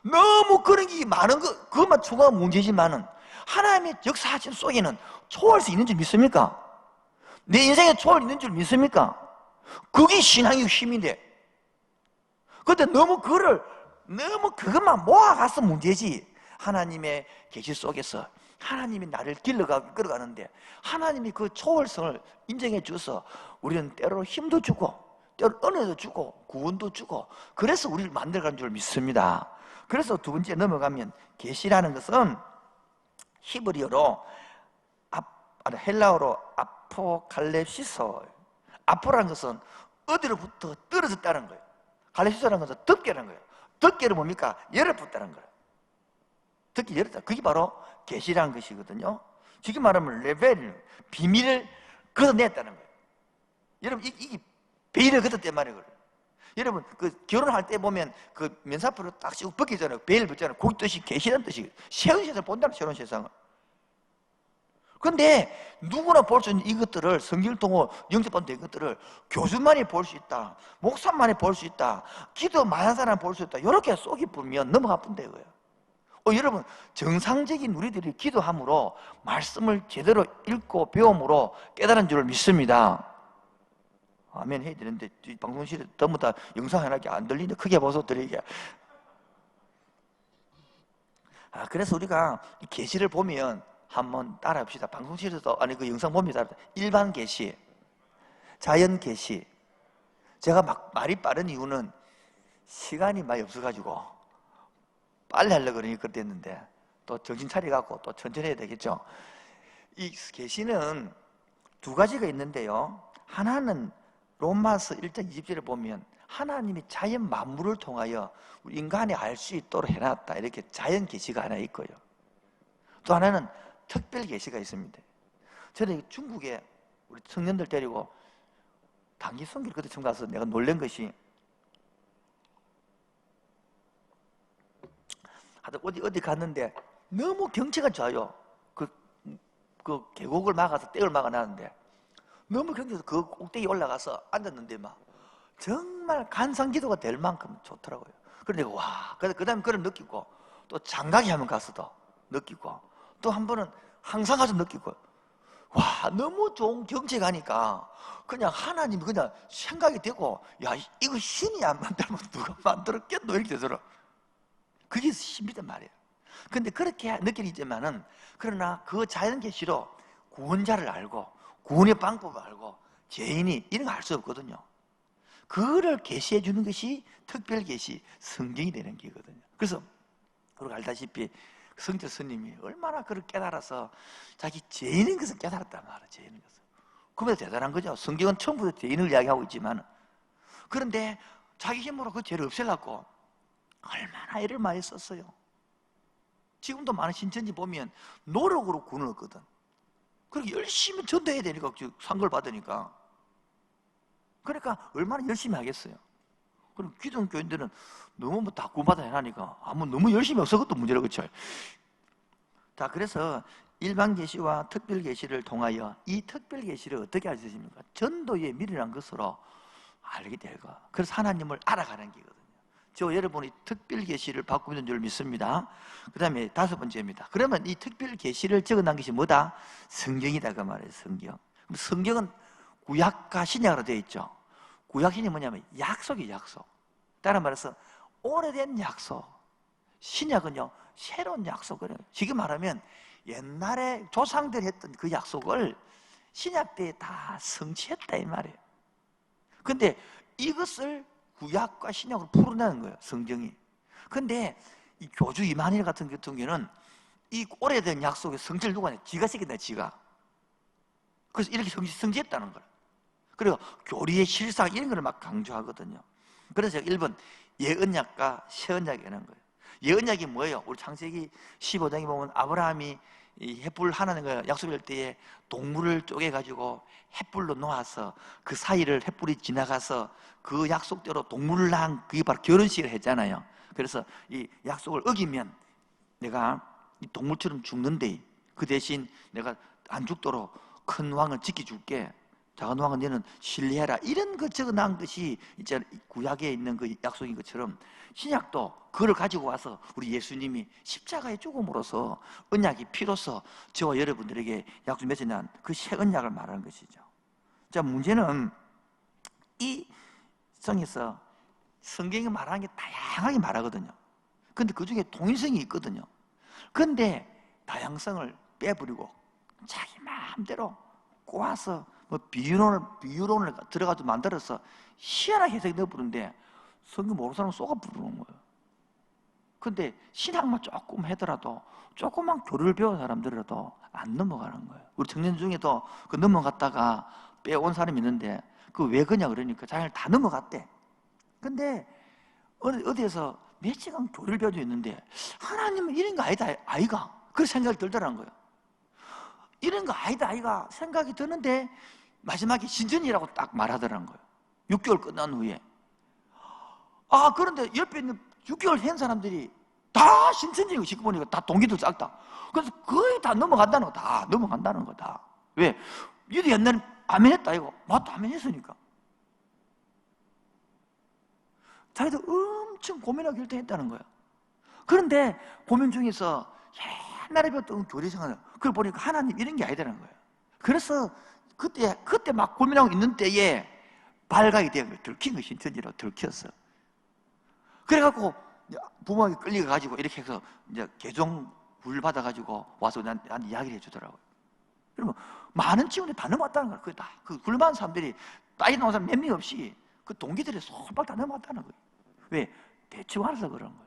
[SPEAKER 1] 너무 그런 게 많은 거, 그것만 추가하면 문제지만은, 하나님의 역사하신 속에는 초월수 있는 줄 믿습니까? 내 인생에 초월 있는 줄 믿습니까? 그게 신앙의 힘인데. 근데 너무 그것만 모아가서 문제지. 하나님의 계시 속에서 하나님이 나를 끌어가는데 하나님이 그 초월성을 인정해 주어서 우리는 때로 힘도 주고 때로 은혜도 주고 구원도 주고 그래서 우리를 만들어가는 줄 믿습니다. 그래서 두 번째 넘어가면 계시라는 것은 히브리어로 헬라어로 아포칼렙시소. 아포라는 것은 어디로부터 떨어졌다는 거예요. 칼렙시소라는 것은 덮개라는 거예요. 덮개를 뭡니까? 열어붙다는 거예요. 덮개 열었다. 그게 바로 계시라는 것이거든요. 지금 말하면 레벨, 비밀을 걷어냈다는 거예요. 여러분, 이게 베일을 걷었단 말이에요. 여러분, 그 결혼할 때 보면 그 면사포를 딱 씌고 벗기잖아요. 베일 벗잖아요. 그 뜻이 계시라는 뜻이에요. 새로운 세상을 본다는 새로운 세상을. 그런데 누구나 볼 수 있는 이것들을 성경을 통해 영접받는 이것들을 교수만이 볼 수 있다. 목사만이 볼 수 있다. 기도 많은 사람이 볼 수 있다. 이렇게 쏙이 불면 너무 아픈데 이거예요. 여러분, 정상적인 우리들이 기도함으로 말씀을 제대로 읽고 배움으로 깨달은 줄을 믿습니다. 아멘 해야 되는데 방송실에 전부 다 영상 하나밖에 안 들리는데 크게 보소 드리게. 그래서 우리가 계시를 보면 한번 따라합시다. 방송실에서 그 영상 보면 일반 계시, 자연 계시. 제가 막 말이 빠른 이유는 시간이 많이 없어가지고 빨리 하려고 그러니 그랬는데 또 정신 차려갖고 또 천천히 해야 되겠죠. 이 계시는 두 가지가 있는데요. 하나는 로마서 1장 20절에 보면 하나님이 자연 만물을 통하여 인간이 알 수 있도록 해놨다. 이렇게 자연 계시가 하나 있고요. 또 하나는 특별 계시가 있습니다. 저는 중국에 우리 청년들 데리고 단기 선교를 그때 처음 가서 내가 놀란 것이 어디 갔는데 너무 경치가 좋아요. 그 계곡을 막아서 떼를 막아놨는데 너무 경치에서 그 꼭대기 올라가서 앉았는데 막 정말 간상기도가 될 만큼 좋더라고요. 그런데 와, 그 다음에 그걸 느끼고 또 장가기 한번 가서도 느끼고 또 한 번은 항상 가서 느끼고 와, 너무 좋은 경치 가니까 그냥 하나님이 그냥 생각이 되고 야, 이거 신이 안 만들면 누가 만들었겠노 이렇게 되더라. 그게 신비단 말이에요. 근데 그렇게 느끼지만은 그러나 그 자연 계시로 구원자를 알고 구원의 방법을 알고 죄인이 이런 거 알 수 없거든요. 그거를 계시해 주는 것이 특별 계시, 성경이 되는 게거든요. 그래서 우리가 알다시피 성철 스님이 얼마나 그걸 깨달아서 자기 죄인인 것을 깨달았단 말이에요. 죄인인 것을. 그보다 대단한 거죠. 성경은 처음부터 죄인을 이야기하고 있지만 그런데 자기 힘으로 그 죄를 없애려고 얼마나 애를 많이 썼어요. 지금도 많은 신천지 보면 노력으로 구원을 얻거든. 그렇게 열심히 전도해야 되니까 상걸 받으니까. 그러니까 얼마나 열심히 하겠어요. 그럼 기존 교인들은 너무 다 구원받아야 하니까 너무 열심히 없어 그것도 문제라 그렇죠. 자, 그래서 일반 계시와 특별 계시를 통하여 이 특별 계시를 어떻게 알 수 있습니까? 전도의 미래란 것으로 알게 되고 그래서 하나님을 알아가는 게거든요. 저 여러분이 특별 계시를 받고 있는 줄 믿습니다. 그 다음에 다섯 번째입니다. 그러면 이 특별 계시를 적어놓은 것이 뭐다? 성경이다 그 말이에요. 성경. 성경은 구약과 신약으로 되어 있죠. 구약신이 뭐냐면 약속이에요. 약속. 따라 말해서 오래된 약속. 신약은요 새로운 약속을 지금 말하면 옛날에 조상들이 했던 그 약속을 신약 때에 다 성취했다 이 말이에요. 근데 이것을 구약과 신약으로 풀어내는 거예요. 성경이. 근데 이 교주 이만희 같은 경우에는 이 오래된 약속의 성취를 누가 해? 지가 시켰네. 지가. 그래서 이렇게 성취했다는 거예요. 그리고 교리의 실상 이런 걸 막 강조하거든요. 그래서 1번 예언약과 새언약이라는 거예요. 예언약이 뭐예요? 우리 창세기 15장에 보면 아브라함이 이 횃불 하나님과 약속할 때에 동물을 쪼개가지고 횃불로 놓아서 그 사이를 횃불이 지나가서 그 약속대로 동물을 낳은 그게 바로 결혼식을 했잖아요. 그래서 이 약속을 어기면 내가 이 동물처럼 죽는데 그 대신 내가 안 죽도록 큰 왕을 지켜줄게. 작은 왕은 너는 신뢰해라. 이런 것 적어 놓은 것이 이제 구약에 있는 그 약속인 것처럼 신약도 그걸 가지고 와서 우리 예수님이 십자가의 죽음으로써 언약이 피로써 저와 여러분들에게 약속 맺어낸 그 새 언약을 말하는 것이죠. 자, 문제는 이 성에서 성경이 말하는 게 다양하게 말하거든요. 근데 그 중에 동일성이 있거든요. 근데 다양성을 빼버리고 자기 마음대로 꼬아서 뭐 비유론을 들어가서 만들어서 희한하게 해석이 넣어버리는데 성경 모르는 사람은 쏘가 부르는 거예요. 근데 신학만 조금 하더라도 조금만 교리를 배운 사람들이라도 안 넘어가는 거예요. 우리 청년 중에도 그 넘어갔다가 빼온 사람이 있는데 그 왜 그냐 그러니까 자기를 다 넘어갔대. 근데 어디에서 몇 시간 교리를 배워져 있는데 하나님은 이런 거 아니다 아이가 그런 생각이 들더라는 거예요. 이런 거 아니다 아이가 생각이 드는데 마지막에 신전이라고 딱 말하더라는 거예요. 6개월 끝난 후에. 아, 그런데 옆에 있는 6개월 한 사람들이 다 신천지고 싶고 보니까 다 동기들 싹다. 그래서 거의 다 넘어간다는 거, 다 넘어간다는 거다. 왜? 얘도 옛날에 아멘했다 이거. 맞다, 아멘했으니까. 자기도 엄청 고민하고 결정했다는 거야. 그런데 고민 중에서 옛날에 배웠던 교리 생활을 그걸 보니까 하나님 이런 게 아니라는 거예요. 그래서 그때 막 고민하고 있는 때에 발각이 된 거예요. 들킨 거 신천지라고 들켰어. 그래갖고 부모에게 끌려가가지고 이렇게 해서 이제 개종 물 받아가지고 와서 나한테 이야기를 해주더라고요. 그러면 많은 친구들이 다 넘어왔다는 거예요. 그 굴만 사람들이 따위 나온 사람 몇 명 없이 그 동기들이 솔박 다 넘어왔다는 거예요. 왜? 대충 알아서 그런 거예요.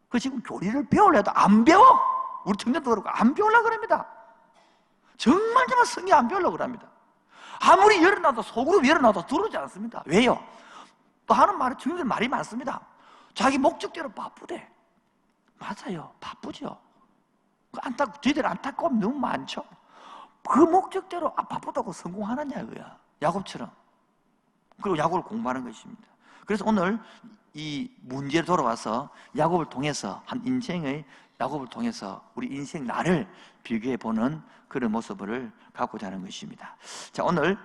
[SPEAKER 1] 그 지금 교리를 배우려도 안 배워! 우리 청년도 그렇고 안 배우려고 그럽니다. 정말 성경 안 배우려고 그럽니다. 아무리 열어놔도 속으로 열어놔도 들어오지 않습니다. 왜요? 또 하는 말은 청년들 말이 많습니다. 자기 목적대로 바쁘대. 맞아요. 바쁘죠. 저희들 안타까움이 너무 많죠. 그 목적대로 바쁘다고 성공하느냐 이거야. 야곱처럼. 그리고 야곱을 공부하는 것입니다. 그래서 오늘 이 문제로 돌아와서 야곱을 통해서 한 인생의 야곱을 통해서 우리 인생 나를 비교해 보는 그런 모습을 갖고자 하는 것입니다. 자, 오늘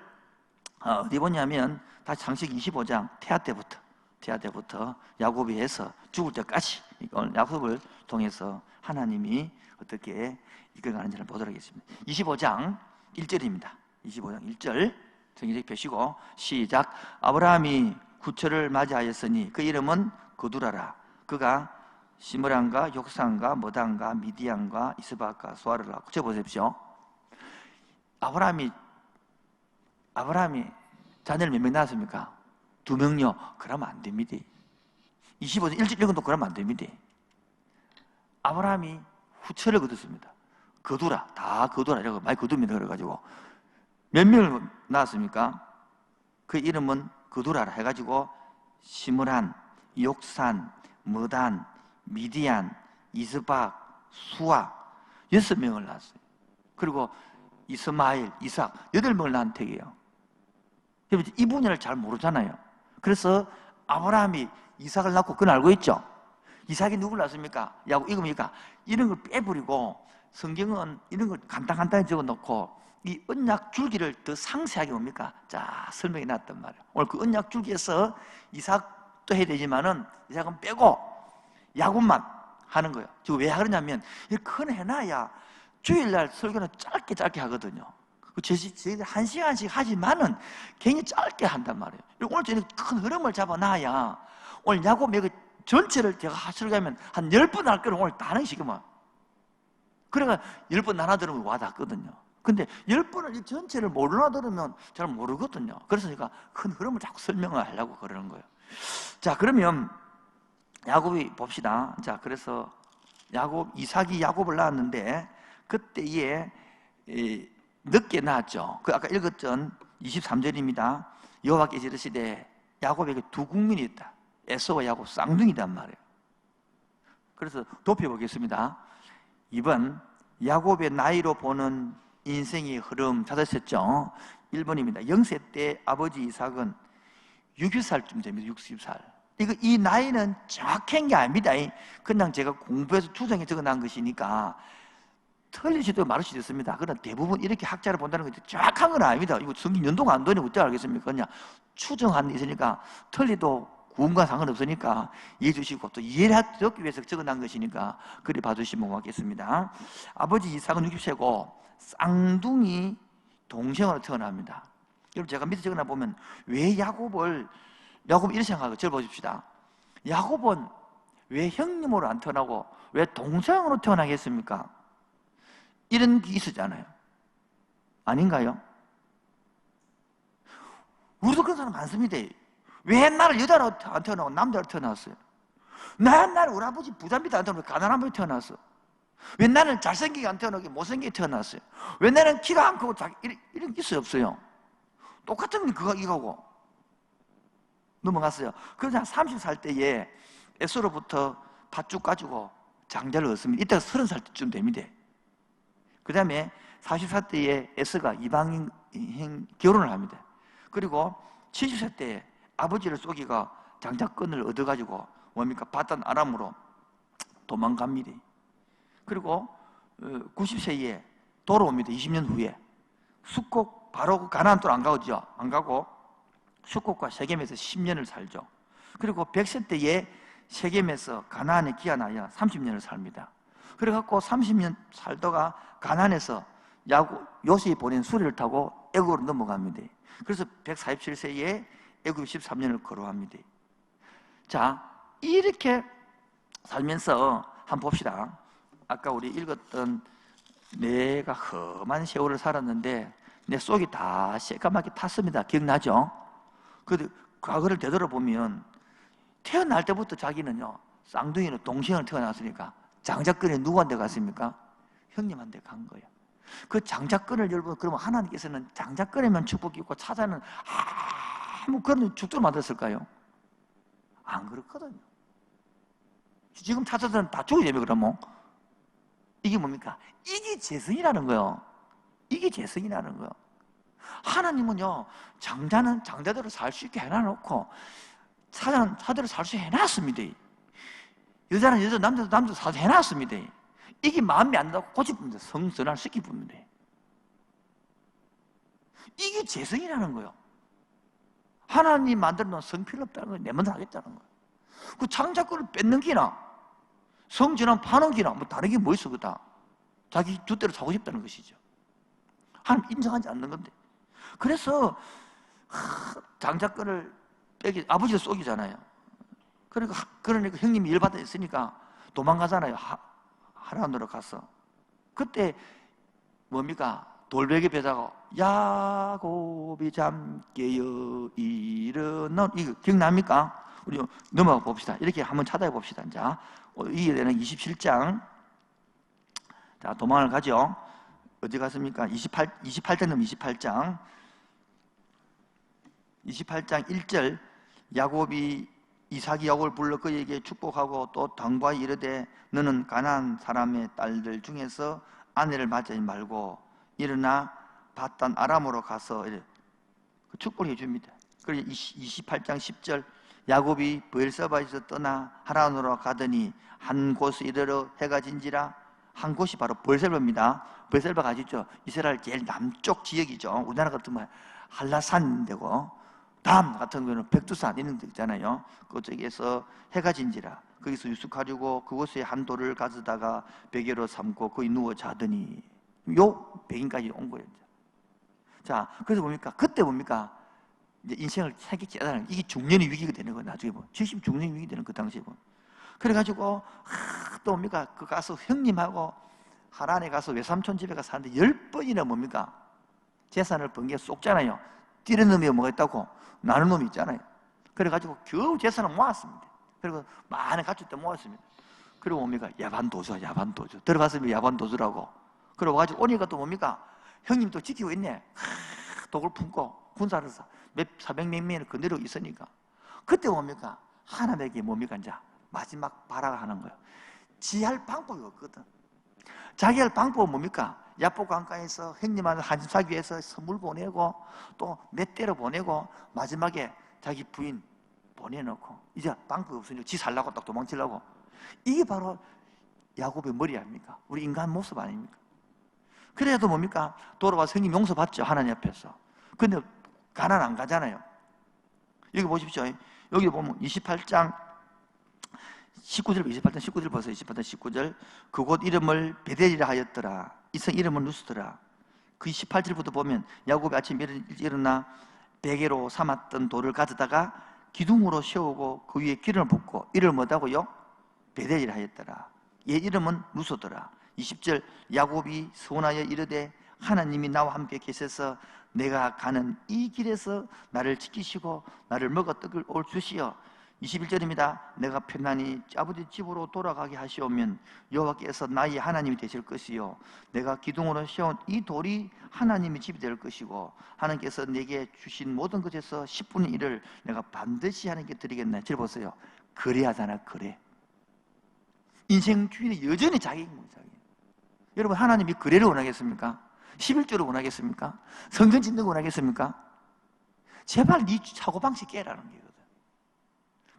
[SPEAKER 1] 어디 보냐면 다시 창세기 25장 태아 때부터 야곱이 해서 죽을 때까지 오늘 야곱을 통해서 하나님이 어떻게 이끌어가는지를 보도록 하겠습니다. 25장 1절입니다. 25장 1절 성경 펴시고 시작. 아브라함이 구철을 맞이하였으니 그 이름은 거두라라. 그가 시므란과 욕산과 머단과 미디안과 이스박과 수아를 낳고 쳐보십시오. 아브라함이 자녀를 몇 명 낳았습니까? 2명요. 그러면 안 됩니다. 25장 1절 읽은도 그러면 안 됩니다. 아브라함이 후처를 거뒀습니다. 거두라. 다 거두라. 이러고 많이 거둡니다. 그래가지고 몇 명을 낳았습니까? 그 이름은 거두라라 해가지고 시므란, 욕산, 머단, 미디안, 이스박, 수아 6명을 낳았어요. 그리고 이스마엘, 이삭 8명을 낳은 택이에요. 이 분야를 잘 모르잖아요. 그래서 아브라함이 이삭을 낳고 그건 알고 있죠? 이삭이 누구를 낳습니까? 야곱 이겁니까? 이런 걸 빼버리고 성경은 이런 걸 간단히 적어놓고 이 언약 줄기를 더 상세하게 뭡니까? 자, 설명해 놨단 말이에요. 오늘 그 언약 줄기에서 이삭도 해야 되지만은 이삭은 빼고 야곱만 하는 거예요. 지금 왜 하느냐면 큰 해놔야 주일날 설교는 짧게 하거든요. 저희들 1시간씩 하지만은 굉장히 짧게 한단 말이에요. 오늘 저희는 큰 흐름을 잡아놔야 오늘 야곱 여기 전체를 제가 설교하면 한 10번 할 거를 오늘 다 하는 식이면 그러니까 10번 나눠 들으면 와닿거든요. 근데 10번을 이 전체를 모르나 들으면 잘 모르거든요. 그래서 제가 큰 흐름을 자꾸 설명을 하려고 그러는 거예요. 자, 그러면 야곱이 봅시다. 자, 그래서 이삭이 야곱을 낳았는데 그때에 늦게 낳았죠. 그 아까 읽었던 23절입니다. 여호와께서 이르시되 야곱에게 두 국민이 있다. 에서와 야곱 쌍둥이란 말이에요. 그래서 좁혀보겠습니다. 2번 야곱의 나이로 보는 인생의 흐름 찾으셨죠? 1번입니다. 0세 때 아버지 이삭은 60살쯤 됩니다. 60살. 이 나이는 정확한 게 아닙니다. 그냥 제가 공부해서 추정해 적어놓은 것이니까 틀릴 수도 말할 수도 있습니다. 그러나 대부분 이렇게 학자를 본다는 것이 정확한 건 아닙니다. 이거 성경 연도가 안 되니 어떻게 알겠습니까? 그냥 추정하는 게 있으니까 틀리도 구원과 상관없으니까 이해해 주시고 또 이해를 하기 위해서 적어놓은 것이니까 그리 봐주시면 고맙겠습니다. 아버지 이삭은 60세고 쌍둥이 동생으로 태어납니다. 여러분 제가 밑에 적어놔 보면 왜 야곱은 이렇게 생각하고 적어보십시다. 야곱은 왜 형님으로 안 태어나고 왜 동생으로 태어나겠습니까? 이런 게 있었잖아요. 아닌가요? 우리도 그런 사람 많습니다. 왜 나를 여자로 안 태어나고 남자로 태어났어요? 나는 우리 아버지 부자입니다 안 태어나고 가난한 분이 태어났어. 왜 나는 잘생기게 안 태어나고 못생기게 태어났어요? 왜 나는 키가 안 크고 이런 게 있어요 없어요? 똑같은 게 이거고 넘어갔어요. 그래서 한 30살 때에 에서로부터 밭죽 가지고 장자를 얻습니다. 이때가 30살 때쯤 됩니다. 그 다음에 40살 때에 에서가 이방인 결혼을 합니다. 그리고 70살 때에 아버지를 쏘기가 장자권을 얻어가지고 뭡니까? 바단 아람으로 도망갑니다. 그리고 90세에 돌아옵니다. 20년 후에 숙곡 바로 가나안 또 안 가죠. 안 가고 숙곡과 세겜에서 10년을 살죠. 그리고 100세 때에 세겜에서 가나안에 귀환하여 30년을 삽니다. 그래갖고 30년 살다가 가나안에서 요셉이 보낸 수레를 타고 애굽으로 넘어갑니다. 그래서 147세에 애굽 13년을 거로합니다. 자, 이렇게 살면서 한번 봅시다. 아까 우리 읽었던 내가 험한 세월을 살았는데 내 속이 다 새까맣게 탔습니다. 기억나죠? 그 과거를 되돌아보면 태어날 때부터 자기는요 쌍둥이는 동생을 태어났으니까 장자권이 누구한테 갔습니까? 형님한테 간 거예요. 그 장자권을 여러분 그러면 하나님께서는 장자권에만 축복이 있고 차자는 아무 그런 죽도록 만들었을까요? 안 그렇거든요. 지금 차자들은 다 죽어야 되면 그러면 이게 뭡니까? 이게 재성이라는 거예요. 이게 재성이라는 거예요. 하나님은요 장자는 장자대로 살 수 있게 해놔놓고 차자는 차대로 살 수 있게 해놨습니다. 여자는 여자, 남자도 남자도 살 수 해놨습니다. 이게 마음에 안 나고 고집입니다. 성선할 시키입니다. 이게 재성이라는 거예요. 하나님 만들어 놓은 성 필요 없다는 거예요. 내 맘대로 하겠다는 거예요. 그 장자권을 뺏는 기나 성전환 파는 기나 뭐 다른 게 뭐 있어 그다. 자기 뜻대로 사고 싶다는 것이죠. 하나님 인정하지 않는 건데. 그래서 장자권을 빼기 아버지가 쏘기잖아요. 그러니까 형님이 열받아 있으니까 도망가잖아요. 하란으로 가서. 그때 뭡니까? 돌베개 베자고 야곱이 잠깨어 일어나 이거 기억납니까? 우리 넘어가 봅시다. 이렇게 한번 찾아해 봅시다. 자, 이게 되는 27장. 자, 도망을 가죠. 어디 갔습니까? 28장 넘으면 28장. 28장 1절 이삭이 야곱을 불러 그에게 축복하고 또 당부하여 이르되 너는 가나안 사람의 딸들 중에서 아내를 맞지 말고 일어나 바단 아람으로 가서 축복해 줍니다. 그리고 28장 10절 야곱이 브엘세바에서 떠나 하란으로 가더니 한 곳에 이르러 해가 진지라. 한 곳이 바로 브엘세바입니다. 브엘세바가 아시죠? 이스라엘 제일 남쪽 지역이죠. 우리나라 같으면 한라산 되고 담 같은 경우는 백두산 이런 데 있잖아요. 그쪽에서 해가 진지라. 거기서 유숙하려고 그곳에 한 돌을 가져다가 베개로 삼고 거기 누워 자더니 요 백인까지 온 거예요. 자, 그래서 뭡니까? 그때 뭡니까? 이제 인생을 세게 깨달은 이게 중년의 위기가 되는 거예요. 나중에 보면 70 중년의 위기 되는 그 당시에 보면. 그래가지고 또 뭡니까? 그 가서 형님하고 하란에 가서 외삼촌 집에 가서 사는데 10번이나 뭡니까? 재산을 번개 쏟잖아요. 뛰는 놈이 뭐가 있다고? 나는 놈이 있잖아요. 그래가지고 겨우 재산을 모았습니다. 그리고 많은 가축들 모았습니다. 그리고 뭡니까? 야반도주. 들어갔으면 야반도주라고. 그리고 와가지고 오니까 또 뭡니까? 형님 또 지키고 있네. 독을 품고 군사를 사. 몇 400몇 명이 그대로 있으니까 그때 뭡니까? 하나님에게 뭡니까? 이제 마지막 발악하는 거예요. 지 할 방법이 없거든. 자기 할 방법은 뭡니까? 야복 강가에서 형님한테 한심 사기 위해서 선물 보내고 또 몇 대로 보내고 마지막에 자기 부인 보내놓고 이제 방법이 없으니까 지 살라고 딱 도망치려고. 이게 바로 야곱의 머리 아닙니까? 우리 인간 모습 아닙니까? 그래도 뭡니까? 돌아와서 형님 용서받죠, 하나님 앞에서. 근데 가난 안 가잖아요. 여기 보십시오. 여기 보면 28장 19절, 28장 19절 보세요. 28장 19절. 그곳 이름을 베델이라 하였더라. 이 성 이름은 루스더라. 그 18절부터 보면 야곱이 아침 일어나 베개로 삼았던 돌을 가져다가 기둥으로 세우고 그 위에 기름을 붓고 이를 뭐다고요? 베델이라 하였더라. 얘 이름은 루스더라. 20절. 야곱이 서원하여 이르되 하나님이 나와 함께 계셔서 내가 가는 이 길에서 나를 지키시고 나를 먹어 떡을 올 주시어. 21절입니다. 내가 편안히 아버지 집으로 돌아가게 하시오면 여호와께서 나의 하나님이 되실 것이요 내가 기둥으로 세운 이 돌이 하나님의 집이 될 것이고 하나님께서 내게 주신 모든 것에서 10분의 1을 내가 반드시 하나님께 드리겠네. 잘 보세요. 그래야잖아. 그래. 인생 주인은 여전히 자기인 거예요. 자기. 여러분, 하나님이 그래를 원하겠습니까? 11조를 원하겠습니까? 성전 짓는 거 원하겠습니까? 제발 네 사고방식 깨라는 거거든.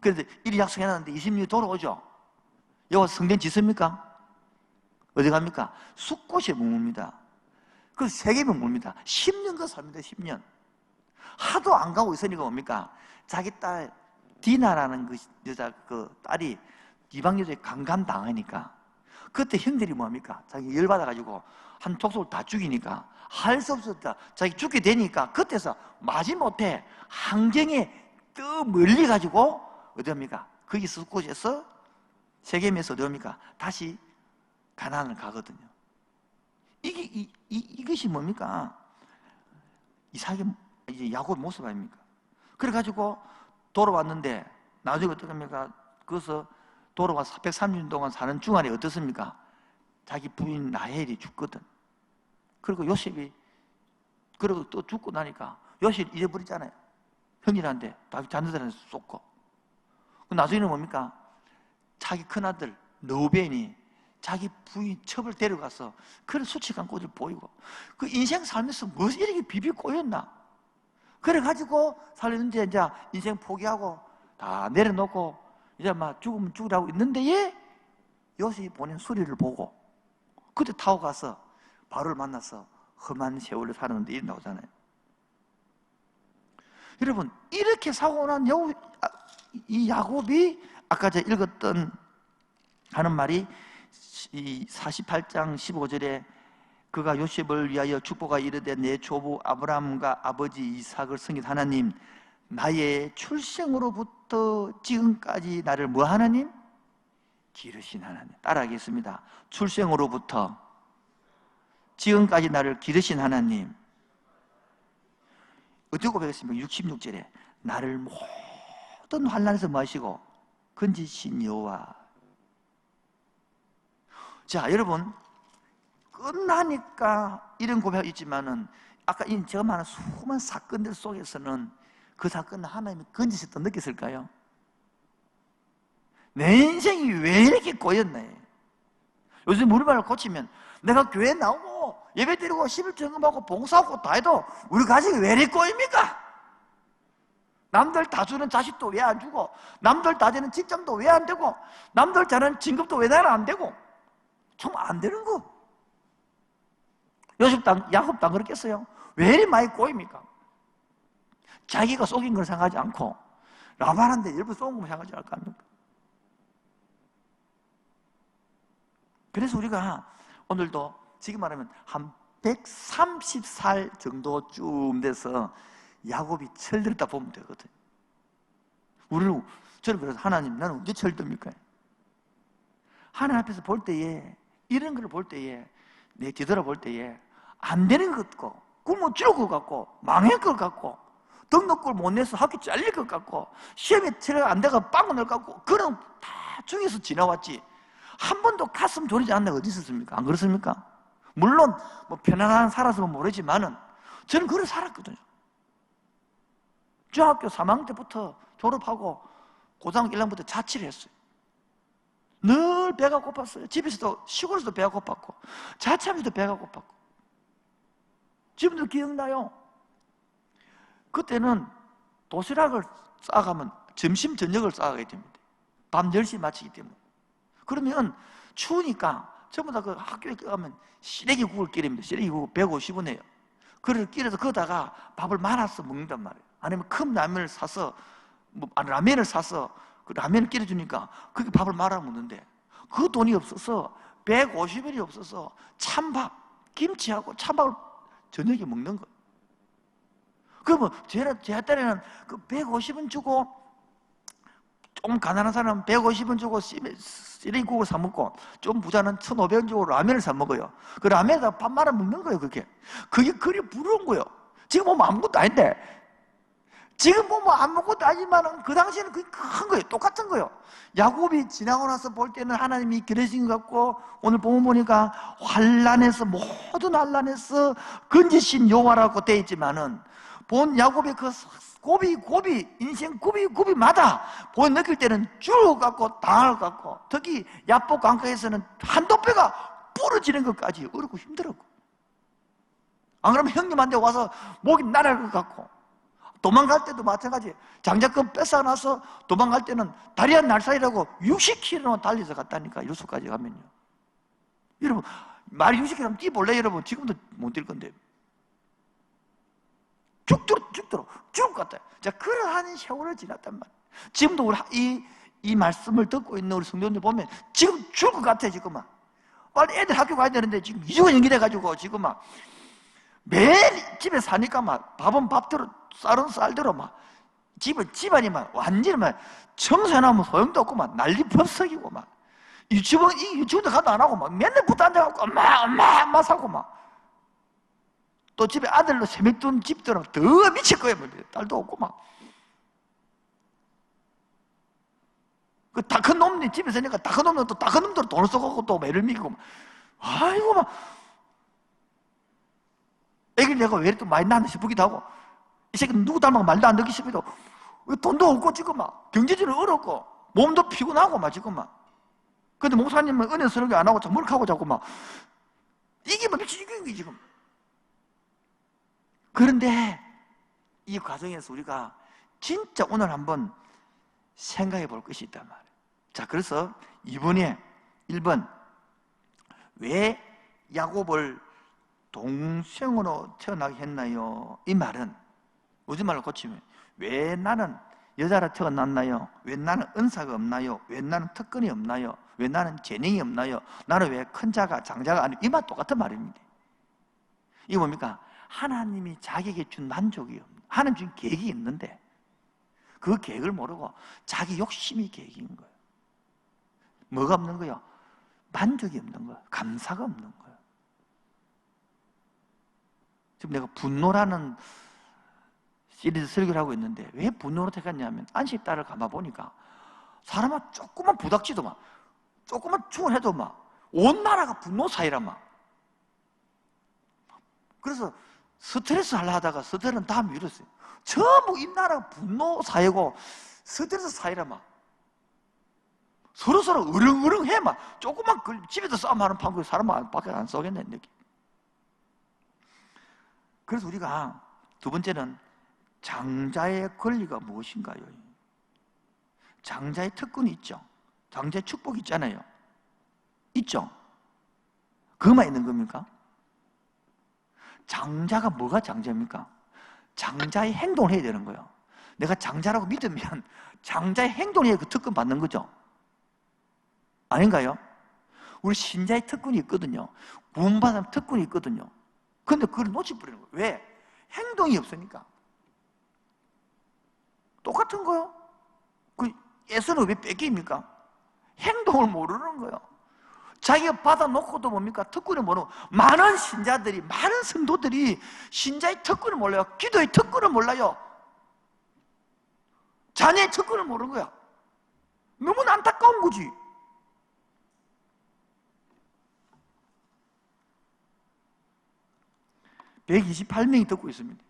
[SPEAKER 1] 그런데 이리 약속해놨는데 20년이 돌아오죠. 여호와 성전 짓습니까? 어디 갑니까? 숫곳에 머뭅니다. 그래서 세계면 뭡니다. 10년 그 삽니다. 10년. 하도 안 가고 있으니까 뭡니까? 자기 딸 디나라는 그 여자 그 딸이 이방 여자에 강간당하니까 그때 형들이 뭡니까? 자기 열받아가지고 한 족속을 다 죽이니까 할 수 없었다. 자기 죽게 되니까 그때서 마지못해 항쟁에 더 멀리 가지고 어디 합니까? 거기 숫곳에서 세겜에서 어디 합니까? 다시 가나안을 가거든요. 이것이 뭡니까? 이삭의 이제 야곱의 모습 아닙니까? 그래가지고 돌아왔는데 나중에 어떻게 합니까? 그래서 돌아와서 430년 동안 사는 중간에 어떻습니까? 자기 부인 라헬이 죽거든. 그리고 요셉이 그리고 또 죽고 나니까 요셉이 잊어버리잖아요. 형이란데 자기 자녀들한테 쏟고. 나중에는 뭡니까? 자기 큰아들 르우벤이 자기 부인 첩을 데려가서 그런 수치간 꼴을 보이고 그 인생 살면서 무엇 이렇게 비비 꼬였나? 그래가지고 살렸는데 이제 인생 포기하고 다 내려놓고 이제 막 죽으면 죽으라고 있는데 얘 요셉이 보낸 수리를 보고 그때 타고 가서 바로를 만나서 험한 세월을 살았는데 이리 나오잖아요. 여러분, 이렇게 사고 난 이 야곱이 아까 제가 읽었던 하는 말이 이 48장 15절에 그가 요셉을 위하여 축복하여 이르되 내 조부 아브라함과 아버지 이삭을 섬긴 하나님, 나의 출생으로부터 지금까지 나를 뭐 하나님? 기르신 하나님. 따라하겠습니다. 출생으로부터 지금까지 나를 기르신 하나님. 어떻게 고백했습니까? 66절에 나를 모든 환난에서 마시고 건지신 여호와. 자, 여러분, 끝나니까 이런 고백이 있지만은 아까 제가 말한 수많은 사건들 속에서는 그 사건을 하나님이 건지셨다 느꼈을까요? 내 인생이 왜 이렇게 꼬였나요? 요즘 우리말을 고치면 내가 교회 나오고 예배 드리고 11조 받고 봉사하고 다 해도 우리 가정이 왜 이렇게 꼬입니까? 남들 다 주는 자식도 왜 안 주고 남들 다 되는 직장도 왜 안 되고 남들 잘하는 진급도 왜 나는 안 되고 정말 안 되는 거. 야곱도 안 그렇겠어요? 왜 이리 많이 꼬입니까? 자기가 속인 걸 생각하지 않고 라반한테 일부 쏘은 걸 생각하지 않을 거 아닙니까? 그래서 우리가 오늘도 지금 말하면 한 130살 정도쯤 돼서 야곱이 철들었다 보면 되거든. 저는 그래서 하나님, 나는 언제 철듭니까? 하나님 앞에서 볼 때에 이런 걸 볼 때에 내 뒤돌아볼 때에 안 되는 것 같고 굶어 죽을 것 같고 망할 것 같고 등록금 못 내서 학교 잘릴 것 같고 시험에 체력 안 돼가 빵을 넣을 것 같고 그런 다 중에서 지나왔지 한 번도 가슴 졸이지 않는 데가 어디 있었습니까? 안 그렇습니까? 물론 뭐 편안한 살아서 모르지만은 저는 그래 살았거든요. 중학교 3학년 때부터 졸업하고 고등학교 1학년부터 자취를 했어요. 늘 배가 고팠어요. 집에서도, 시골에서도 배가 고팠고 자취하면서도 배가 고팠고. 지금도 기억나요. 그때는 도시락을 싸가면 점심 저녁을 싸가야 됩니다. 밤 10시 마치기 때문에. 그러면 추우니까 전부 다 그 학교에 가면 시래기국을 끓입니다. 시래기국 150원이에요. 그걸 끓여서 거기다가 밥을 말아서 먹는단 말이에요. 아니면 큰 라면을 사서 라면을 사서 그 라면을 끓여주니까 그게 밥을 말아 먹는데, 그 돈이 없어서 150원이 없어서 찬밥, 김치하고 찬밥을 저녁에 먹는 거예요. 그러면 제 딸에는 그 150원 주고, 좀 가난한 사람은 150원 주고 시래기국을 사 먹고, 좀 부자는 1,500원 주고 라면을 사 먹어요. 그 라면에다 밥 말아 먹는 거예요. 그게 그리 부러운 거예요. 지금 보면 아무것도 아닌데, 지금 보면 아무것도 아니지만 그 당시에는 그게 큰 거예요. 똑같은 거예요. 야곱이 지나고 나서 볼 때는 하나님이 그러신 것 같고, 오늘 보니까 환난에서, 모든 환난에서 건지신 여호와라고 되어 있지만은, 본 야곱의 그 고비 인생 고비마다 본 느낄 때는 죽어갖고 당할 것 같고, 특히 야복 강가에서는 한도 뼈가 부러지는 것까지 어렵고 힘들었고, 안 그러면 형님한테 와서 목이 날아갈 것 같고, 도망갈 때도 마찬가지. 장자권 뺏어나서 도망갈 때는 다리 한 날살이라고 60km 달려서 갔다니까. 요수까지 가면요. 여러분, 말이 60km 뛰볼래 여러분? 지금도 못 뛸 건데. 죽을 것 같아요. 자, 그러한 세월을 지났단 말이에요. 지금도 우리 이 말씀을 듣고 있는 우리 성도님들 보면 지금 죽을 것 같아요. 지금 막 빨리 애들 학교 가야 되는데 지금 2주가 연기돼가지고 지금 막 매일 집에 사니까 막 밥은 밥대로 쌀은 쌀대로 막 집안이 막 완전히 막 청소해놓으면 소용도 없고 막 난리 법석이고 막 유치원도 가도 안 하고 막 맨날 붙어 앉아갖고 엄마 사고 막, 또 집에 아들로 세뱃돈 집들은 더 미칠 거예요. 딸도 없고 막. 그 다 큰 놈이 집에 있으니까 다 큰 놈은 또 다 큰 놈들은 돈을 써갖고 또 매를 미기고 막. 아이고 막. 애기 내가 왜 이렇게 많이 낳나 싶기도 하고, 이 새끼는 누구 닮아서 말도 안 듣기 싶기도 하고, 돈도 없고 지금 막 경제적으로 어렵고 몸도 피곤하고 막 지금 막. 근데 목사님은 은혜스럽게 안 하고 무력하고 자꾸 막 이게 뭐 미치는 게 지금. 그런데 이 과정에서 우리가 진짜 오늘 한번 생각해 볼 것이 있단 말이에요. 자, 그래서 이번에 1번, 왜 야곱을 동생으로 태어나게 했나요? 이 말은 우리말로 고치면, 왜 나는 여자로 태어났나요? 왜 나는 은사가 없나요? 왜 나는 특권이 없나요? 왜 나는 재능이 없나요? 나는 왜 큰 자가 장자가 아니고, 이 말 똑같은 말입니다. 이게 뭡니까? 하나님이 자기에게 준 만족이 없는, 하나님 준 계획이 있는데 그 계획을 모르고 자기 욕심이 계획인 거예요. 뭐가 없는 거예요? 만족이 없는 거예요. 감사가 없는 거예요. 지금 내가 분노라는 시리즈 설교를 하고 있는데, 왜 분노로 택했냐면, 안식달을 감아보니까 사람은 조금만 부닥지도 막, 조금만 충원해도 막 온 나라가 분노 사이라 막. 그래서 스트레스 하려다가 스트레스는 다 미뤘어요. 전부 이 나라가 분노 사이고 스트레스 사이라 막. 서로서로 으릉으릉해 막. 조금만 집에서 싸움하는 판국에 사람 밖에 안 쏘겠네 느낌. 그래서 우리가 두 번째는 장자의 권리가 무엇인가요? 장자의 특권이 있죠. 장자의 축복이 있잖아요. 있죠. 그것만 있는 겁니까? 장자가 뭐가 장자입니까? 장자의 행동을 해야 되는 거예요. 내가 장자라고 믿으면 장자의 행동을 해야 그 특권 받는 거죠. 아닌가요? 우리 신자의 특권이 있거든요. 구원받은 특권이 있거든요. 그런데 그걸 놓쳐버리는 거예요. 왜? 행동이 없으니까. 똑같은 거요. 그 예수는 왜 뺏깁니까? 행동을 모르는 거예요. 자기가 받아놓고도 뭡니까? 특권을 모르고, 많은 신자들이, 많은 성도들이 신자의 특권을 몰라요. 기도의 특권을 몰라요. 자녀의 특권을 모르는 거야. 너무나 안타까운 거지. (128명이) 듣고 있습니다.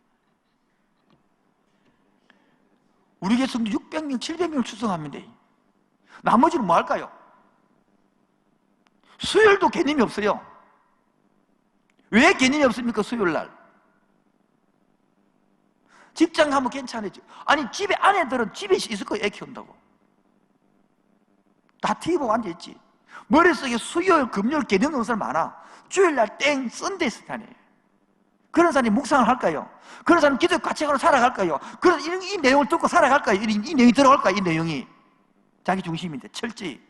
[SPEAKER 1] 우리 교회 성도 600명, 700명을 출석합니다. 나머지는 뭐 할까요? 수요일도 개념이 없어요. 왜 개념이 없습니까? 수요일날 직장 가면 괜찮아요. 아니 집에 아내들은 집에 있을 거예요. 애 키운다고 다 TV 보고 앉아있지. 머릿속에 수요일, 금요일 개념 없는 사람 많아. 주일날 땡 썬데이 스타네요. 그런 사람이 묵상을 할까요? 그런 사람이 기도 가치관으로 살아갈까요? 그런 이 내용을 듣고 살아갈까요? 이 내용이 들어갈까요? 이 내용이 자기 중심인데 철저히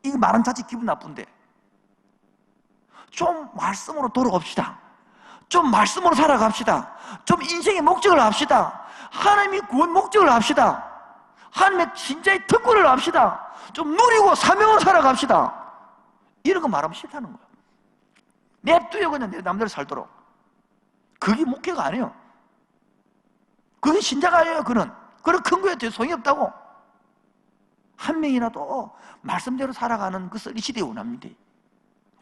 [SPEAKER 1] 이거 말은 자체 기분 나쁜데 좀 말씀으로 돌아옵시다. 좀 말씀으로 살아갑시다. 좀 인생의 목적을 합시다. 하나님이 구원 목적을 합시다. 하나님의 진짜의 특권을 합시다. 좀 누리고 사명을 살아갑시다. 이런 거 말하면 싫다는 거야. 냅두요 그냥 내 남대로 살도록. 그게 목회가 아니에요. 그게 신자가 아니에요. 그런 큰 거에 대해 소용이 없다고. 한 명이라도 말씀대로 살아가는 이 시대에 원합니다.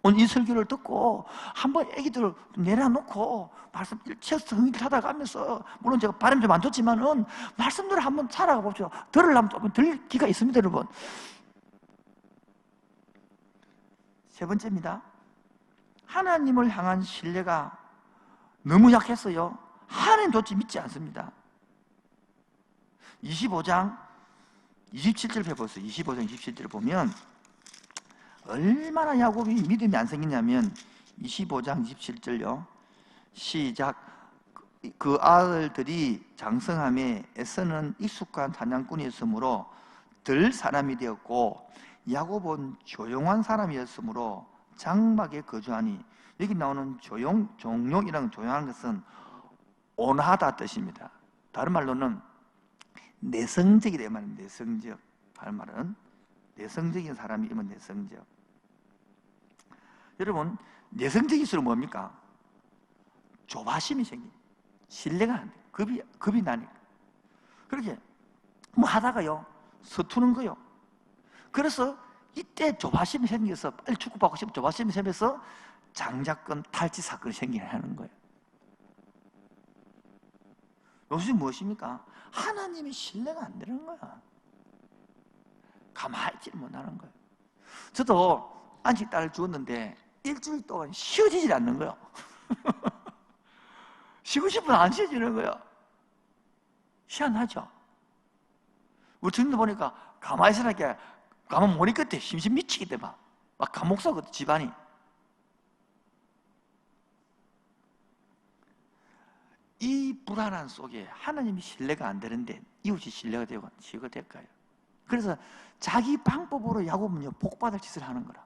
[SPEAKER 1] 오늘 이 설교를 듣고 한번 애기들 내려놓고 말씀 책에서 흥미를 찾아가면서 물론 제가 발음 좀 안 좋지만은 말씀대로 한번 살아가 봅시다. 들으려면 조금 들릴 기가 있습니다, 여러분. 세 번째입니다. 하나님을 향한 신뢰가 너무 약했어요. 하나님조차 믿지 않습니다. 25장 27절 해보세요. 25장 27절 보면 얼마나 야곱이 믿음이 안 생기냐면 25장 27절요. 시작. 그 아들들이 장성함에 에서는 익숙한 사냥꾼이었으므로 덜 사람이 되었고 야곱은 조용한 사람이었으므로 장막에 거주하니, 여기 나오는 종용이라는 조용한 것은 온하다 뜻입니다. 다른 말로는 내성적이다 말입니다. 내성적. 다른 말은 내성적인 사람이면 내성적. 여러분, 내성적일수록 뭡니까? 조바심이 생깁니다. 신뢰가 안 돼요. 겁이 나니까. 그렇게 뭐 하다가요 서투는 거요. 그래서 이때 조바심이 생겨서 빨리 축복받고 싶으면 조바심이 생겨서 장자권 탈취 사건이 생기게 하는 거예요. 요즘 무엇입니까? 하나님이 신뢰가 안 되는 거야. 가만히 있지를 못하는 거예요. 저도 안식 딸을 주었는데 일주일 동안 쉬어지질 않는 거예요. 쉬고 싶으면 안 쉬어지는 거예요. 희한하죠? 우리 증거 보니까 가만히 있으니까 가만 모니 끝에 심심 미치겠대 막 감옥 사거든 집안이. 이 불안한 속에 하나님이 신뢰가 안 되는데 이웃이 신뢰가 되고 지가 될까요? 그래서 자기 방법으로 야곱은요 복받을 짓을 하는 거라.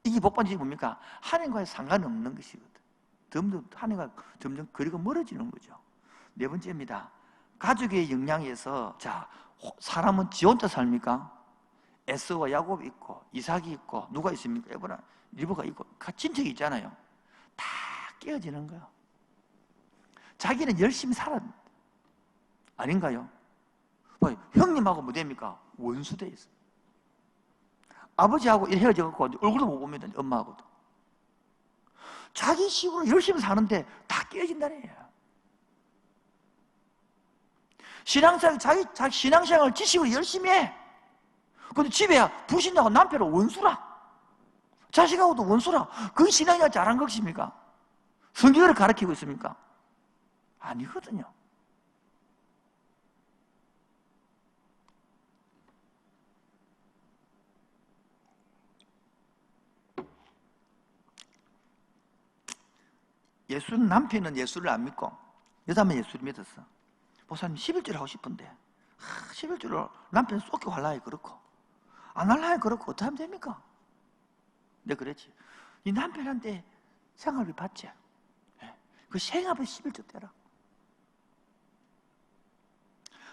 [SPEAKER 1] 이게 복받는 짓이 뭡니까? 하나님과의 상관없는 것이거든. 하나님과 점점 거리가 멀어지는 거죠. 네 번째입니다. 가족의 영향에서 사람은 지 혼자 삽니까? 에서와 야곱이 있고 이삭이 있고 누가 있습니까? 에브라, 리브가 있고 친척이 있잖아요. 다 깨어지는 거예요. 자기는 열심히 살았 아닌가요? 형님하고 뭐 됩니까? 원수돼 있어. 아버지하고 헤어져갖고 얼굴도 못 봅니다. 엄마하고도. 자기 식으로 열심히 사는데 다 깨어진다는 거예요. 신앙생활, 자기 신앙생활을 지식으로 열심히 해. 근데 집에 부신하고 남편은 원수라. 자식하고도 원수라. 그게 신앙생활 잘한 것입니까? 성경을 가르치고 있습니까? 아니거든요. 남편은 예수를 안 믿고 여자만 예수를 믿었어. 목사님 11절 하고 싶은데 11절을 남편 쏟게 할라해 그렇고 안 할라해 그렇고 어떻게 하면 됩니까? 내가 그랬지. 이 남편한테 생활비 받지. 그 생활비 11절 떼라.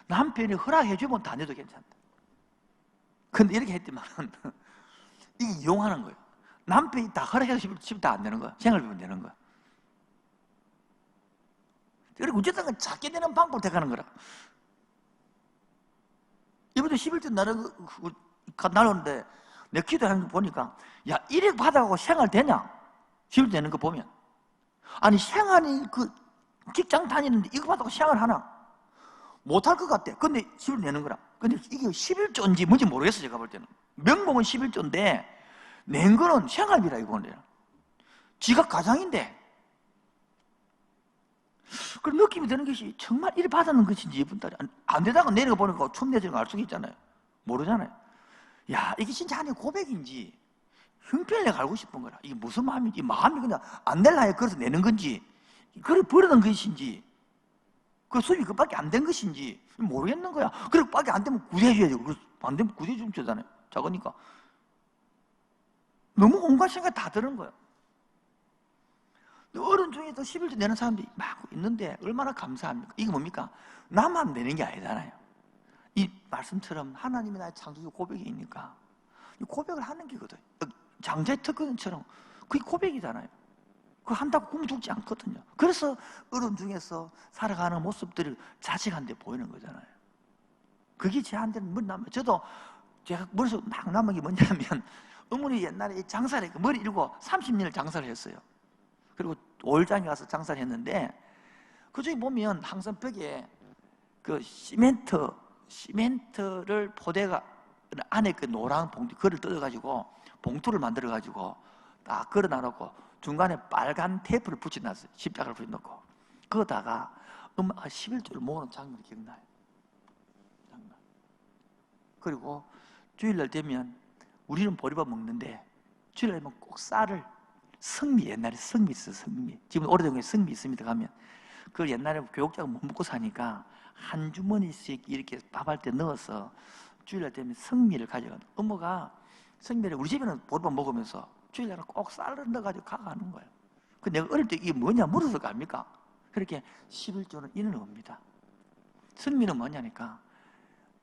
[SPEAKER 1] 남편이 허락해주면 다 내도 괜찮다. 근데 이렇게 했더만은 이게 이용하는 거예요. 남편이 다 허락해서 11절 다 안 내는 거야. 생활비만 내는 거야. 그리고 어쨌든 작게 내는 방법을 택하는 거라. 이번에 11절 나누는데 내 기도하는 거 보니까 야, 이렇게 받아가고 생활 되냐? 11절 내는 거 보면. 아니, 생활이 직장 다니는데 이거 받아가고 생활하나? 못할 것 같대. 근데 11조 내는 거라. 근데 이게 11조인지 뭔지 모르겠어, 제가 볼 때는. 명목은 11조인데, 낸 거는 생활비라, 이거는. 지가 가장인데. 그런 느낌이 드는 것이 정말 이래 받았는 것인지, 이번 달에. 안 되다가 내려가 보니까 춤 내지는 거 알 수가 있잖아요. 모르잖아요. 야, 이게 진짜 하나의 고백인지, 형편을 내가 알고 싶은 거라. 이게 무슨 마음인지, 마음이 그냥 안 될라 해, 그래서 내는 건지, 그래 버리는 것인지, 그 수입이 그밖에 안 된 것인지 모르겠는 거야. 그래 밖에 안 되면 구제해줘야지. 안 되면 구제해주면 되잖아요. 작으니까. 너무 온갖 생각이 다 드는 거야. 어른 중에도 11조 내는 사람들이 막 있는데 얼마나 감사합니까? 이게 뭡니까? 나만 내는 게 아니잖아요. 이 말씀처럼 하나님이 나의 창조주 고백이니까 이 고백을 하는 게거든. 장자의 특권처럼 그게 고백이잖아요. 그거 한다고 굶어 죽지 않거든요. 그래서 어른 중에서 살아가는 모습들이 자식한테 보이는 거잖아요. 그게 제한테는 머리 남아요. 저도 제가 머릿속에 막 남은 게 뭐냐면 어머니 옛날에 장사를 했고 머리 일고 30년을 장사를 했어요. 그리고 올장에 가서 장사를 했는데 그중에 보면 항상 벽에 그 시멘트를 포대가 안에 그 노란 봉투 그걸 뜯어가지고 봉투를 만들어가지고 딱 걸어놔놓고 중간에 빨간 테이프를 붙여놨어요. 십자가를 붙여놓고 거기다가 엄마가 11조를 모으는 장면이 기억나요. 장면. 그리고 주일날 되면 우리는 보리밥 먹는데 주일날 되면 꼭 쌀을 성미, 옛날에 성미 있어요. 성미. 지금 오래된 거에 성미 있습니다. 가면 그 옛날에 교육자가 못 먹고 사니까 한 주머니씩 이렇게 밥할 때 넣어서 주일날 되면 성미를 가져가는. 엄마가 성미를 우리 집에는 보리밥 먹으면서 주일날은 꼭 쌀을 넣어가지고 가가는 거예요. 그 내가 어릴 때 이게 뭐냐 물어서 갑니까? 그렇게 11조는 이는 겁니다. 성미는 뭐냐니까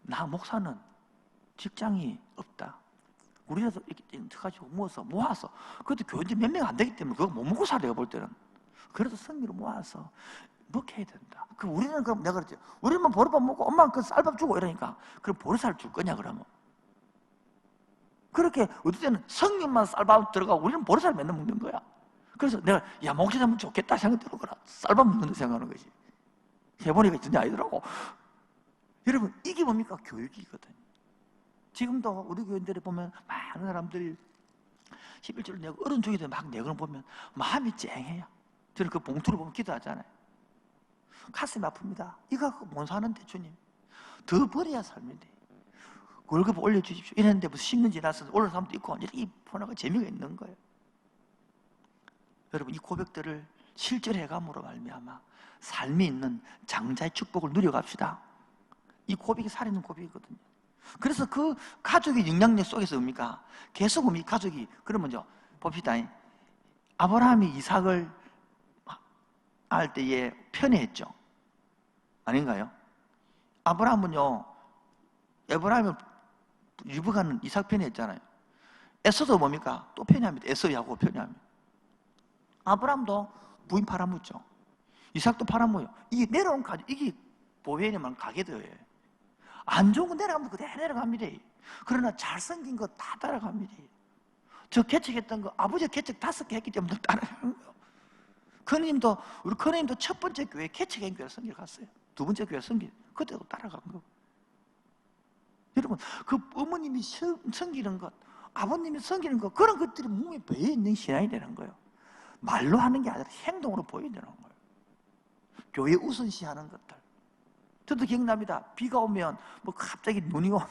[SPEAKER 1] 나 목사는 직장이 없다. 우리라도 이렇게 가지고 모아서 그것도 교인들 몇 명 안 되기 때문에 그거 못 먹고 살아요 볼 때는. 그래도 성미로 모아서 먹혀야 된다. 그럼 우리는 그럼 내가 그랬죠. 우리만 보리밥 먹고 엄마는 그 쌀밥 주고 이러니까 그럼 보리쌀 줄 거냐 그러면. 그렇게 어떨 때는 성민만 쌀밥 들어가고 우리는 보리쌀 맨날 먹는 거야. 그래서 내가 야 목사님은 좋겠다 생각 들어거라. 쌀밥 먹는다 생각하는 거지. 해보니까 진짜 아니더라고. 여러분 이게 뭡니까? 교육이거든요. 지금도 우리 교인들이 보면 많은 사람들이 11조를 내고 어른 중에도 막 내고는 보면 마음이 쨍해요. 저는 그 봉투를 보면 기도하잖아요. 가슴이 아픕니다. 이거 갖고 못 사는데 주님 더 버려야 삶인데 월급 올려주십시오 이랬는데 무슨 10년 지나서 올라온 사람도 있고 이렇게 보나가 재미가 있는 거예요. 여러분 이 고백들을 실전해감으로 말미암아 삶이 있는 장자의 축복을 누려갑시다. 이 고백이 살아있는 고백이거든요. 그래서 그 가족의 영향력 속에서 뭡니까? 계속 이 가족이 그러면 봅시다. 아브라함이 이삭을 할 때에 편애했죠. 아닌가요? 아브라함은요 에브라임을 리브가는 이삭 편애했잖아요. 에서도 뭡니까? 또 편애합니다. 에서 야곱 편애합니다. 아브라함도 부인 팔아먹죠. 이삭도 팔아먹어요. 이게 내려온 가족, 이게 보혜에만 가게 돼요. 안 좋은 거 내려가면 그대로 내려갑니다. 그러나 잘생긴 거 다 따라갑니다. 저 개척했던 거 아버지가 개척 5개 했기 때문에 따라가는 거예요. 큰님도 우리 큰님도 첫 번째 교회 개척한 교회 성길 갔어요. 두 번째 교회 성길 그때도 따라간 거. 여러분 그 어머님이 섬기는 것, 아버님이 섬기는 것 그런 것들이 몸에 배어 있는 신앙이 되는 거예요. 말로 하는 게 아니라 행동으로 보여야 되는 거예요. 교회 우선시하는 것들. 저도 기억납니다. 비가 오면 뭐 갑자기 눈이 오면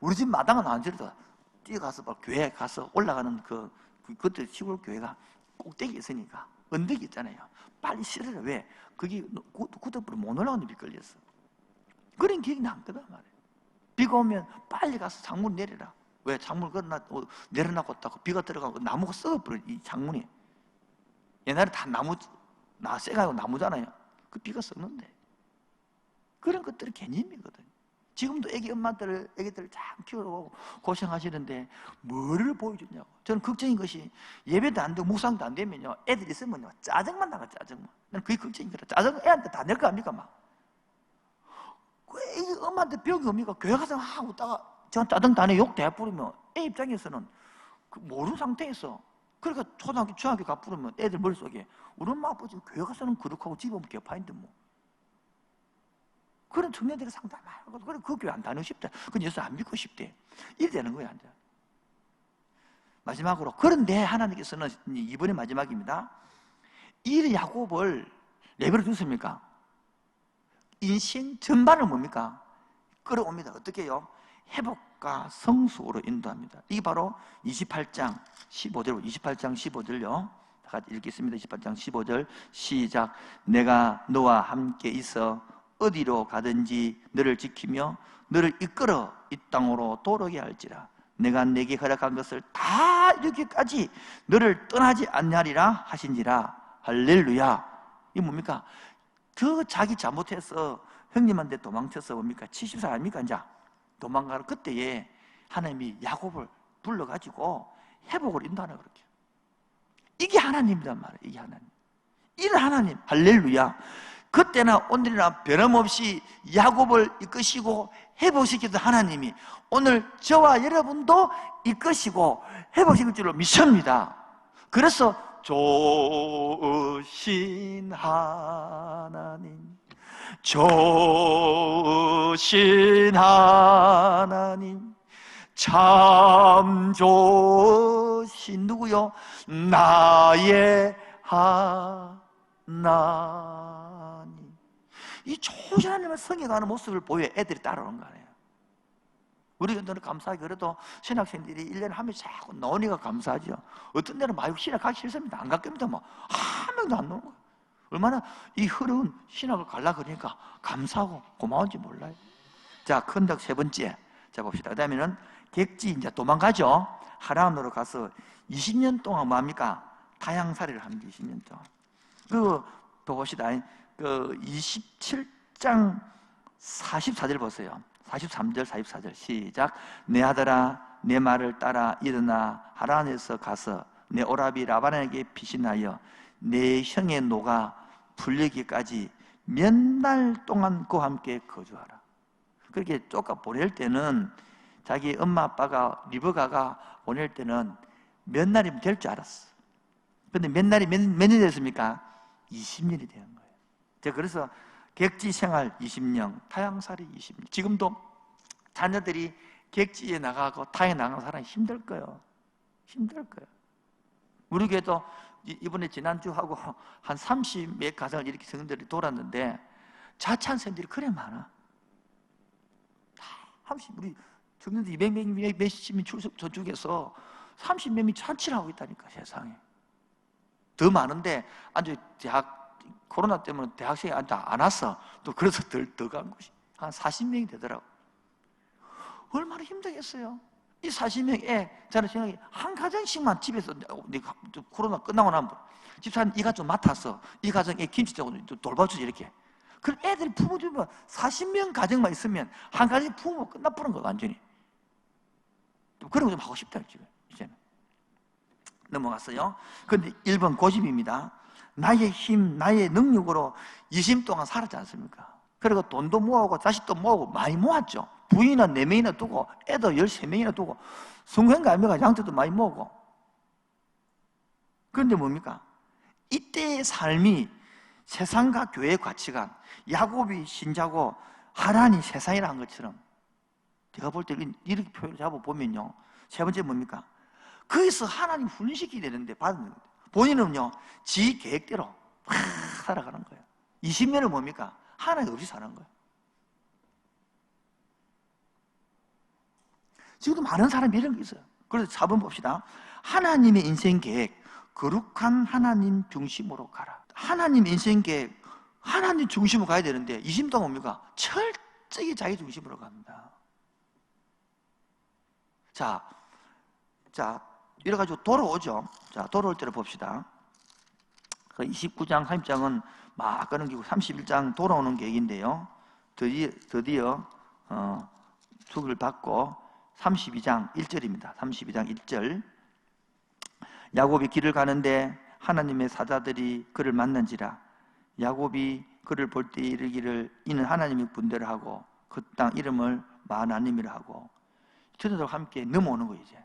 [SPEAKER 1] 우리 집 마당은 안 지르다 뛰어가서 막 교회 가서 올라가는 그때 시골 교회가 꼭대기 있으니까 언덕이 있잖아요. 빨리 실으라. 왜? 그게 구덕불에 못 올라가는 비 걸렸어. 그런 기억이 남거든 말이에요. 비가 오면 빨리 가서 창문 내려라. 왜? 창문 내려놨고 있다고 비가 들어가고 나무가 썩어버려 이 창문이. 옛날에 다 나무 쇠가지고 나무잖아요. 그 비가 썩는데 그런 것들은 개념이거든요. 지금도 애기들을 참 키우고 고생하시는데 뭐를 보여주냐고. 저는 걱정인 것이 예배도 안 되고 묵상도 안 되면요 애들 있으면요 짜증만 나가. 짜증만. 난 그게 걱정인 거라. 짜증 애한테 다 낼 거 아닙니까 막. 왜 엄마한테 병이 옵니까? 교회 가서 하고 있다가 저 짜증 다 내 욕 대 부르면 애 입장에서는 모르는 상태에서 그러니까 초등학교 중학교 가 부르면 애들 머릿속에 우리 엄마 아버지 교회 가서는 거룩하고 집에 오면 개파인데 뭐 그런 청년들이 상당히 많고, 그래, 그 교회 안 다니고 싶대. 그 예수 안 믿고 싶대. 이래 되는 거야, 이제. 마지막으로, 그런데 하나님께서는 이번에 마지막입니다. 이 야곱을 내버려 두십니까? 인생 전반을 뭡니까? 끌어옵니다. 어떻게 해요? 회복과 성숙으로 인도합니다. 이게 바로 28장 15절, 28장 15절요. 다 같이 읽겠습니다. 28장 15절 시작. 내가 너와 함께 있어 어디로 가든지 너를 지키며 너를 이끌어 이 땅으로 돌아오게 할지라. 내가 내게 허락한 것을 다 이렇게까지 너를 떠나지 않냐리라 하신지라. 할렐루야. 이게 뭡니까? 더 자기 잘못해서 형님한테 도망쳐서 뭡니까? 70살 아닙니까? 이제 도망가는 그때에 하나님이 야곱을 불러가지고 회복을 인도하는 그렇게. 이게 하나님이란 말이에요. 이게 하나님. 이런 하나님. 할렐루야. 그때나 오늘이나 변함없이 야곱을 이끄시고 회복시키던 하나님이 오늘 저와 여러분도 이끄시고 회복시킬 줄로 믿습니다. 그래서 좋으신 하나님, 좋으신 하나님, 참 좋으신 누구요? 나의 하나님. 이 좋으신 하나님을 성행하는 모습을 보여 애들이 따라오는 거 아니에요. 우리 교회는 감사하게 그래도 신학생들이 1년에 한 명 자꾸 나오니까 감사하죠. 어떤 데는 막 신학 가기 싫습니다. 안 갔겠습니다. 뭐 한 명도 안 나오는 거예요. 얼마나 이 흐르는 신학을 가려고 그러니까 감사하고 고마운지 몰라요. 자, 큰덕 세 번째. 자, 봅시다. 그 다음에는 객지 이제 도망가죠. 하란으로 가서 20년 동안 뭐합니까? 타향살이를 합니다. 20년 동안. 봅시다. 그 27장 44절 보세요. 43절, 44절 시작. 내 아들아, 내 말을 따라 일어나 하란에서 가서 내 오라비 라반에게 피신하여 내 형의 노가 풀리기까지 몇 날 동안 그와 함께 거주하라. 그렇게 쫓아 보낼 때는 자기 엄마 아빠가 리브가가 보낼 때는 몇 날이면 될 줄 알았어. 근데 몇 날이 몇 년이 됐습니까? 20년이 된 거예요. 제가 그래서 객지 생활 20년, 타향살이 20년. 지금도 자녀들이 객지에 나가고 타에 나가는 사람이 힘들 거예요. 힘들 거예요. 우리 교회도 이번에 지난주하고 한 30몇 가정을 이렇게 성들이 돌았는데 자찬생들이 그래 많아. 우리 청년들 200명 몇십명 출석 저쪽에서 30몇 명이 잔치를 하고 있다니까 세상에. 더 많은데 아주 대학 코로나 때문에 대학생이 안 왔어. 또 그래서 더 간 곳이 한 40명이 되더라고. 얼마나 힘들겠어요. 이 40명에 저는 생각이 한 가정씩만 집에서 코로나 끝나고 나면 집사님 이 가정 맡았어. 이 가정에 김치하고 돌봐주지 이렇게. 그럼 애들 부모 주면 40명 가정만 있으면 한 가정 부모 끝나버린 거야 완전히. 그런 거 좀 하고 싶다 지금 이제는. 넘어갔어요. 그런데 1번 고집입니다. 나의 힘, 나의 능력으로 20년 동안 살았지 않습니까? 그리고 돈도 모으고 자식도 모으고 많이 모았죠. 부인은 4명이나 두고 애도 13명이나 두고 성경가 아닙니까? 양떼도 많이 모으고. 그런데 뭡니까? 이때의 삶이 세상과 교회의 가치관, 야곱이 신자고 하란이 세상이라는 것처럼 제가 볼 때 이렇게 표현을 잡아보면요, 세 번째 뭡니까? 거기서 하나님 훈련시키게 되는데 받는 거예요. 본인은요 지 계획대로 막 살아가는 거예요. 20년을 뭡니까? 하나님 없이 사는 거예요. 지금도 많은 사람이 이런 게 있어요. 그래서 4번 봅시다. 하나님의 인생 계획, 거룩한 하나님 중심으로 가라. 하나님 인생 계획, 하나님 중심으로 가야 되는데 20년 동안 뭡니까? 철저히 자기 중심으로 갑니다. 자, 이래가지고 돌아오죠. 자, 돌아올 때를 봅시다. 그 29장, 30장은 막 끊기고 31장 돌아오는 계획인데요. 드디어 죽을 받고 32장 1절입니다. 32장 1절. 야곱이 길을 가는데 하나님의 사자들이 그를 만난지라. 야곱이 그를 볼 때 이르기를 이는 하나님의 분대를 하고 그 땅 이름을 마하나님이라 하고. 저들과 함께 넘어오는 거예요. 이제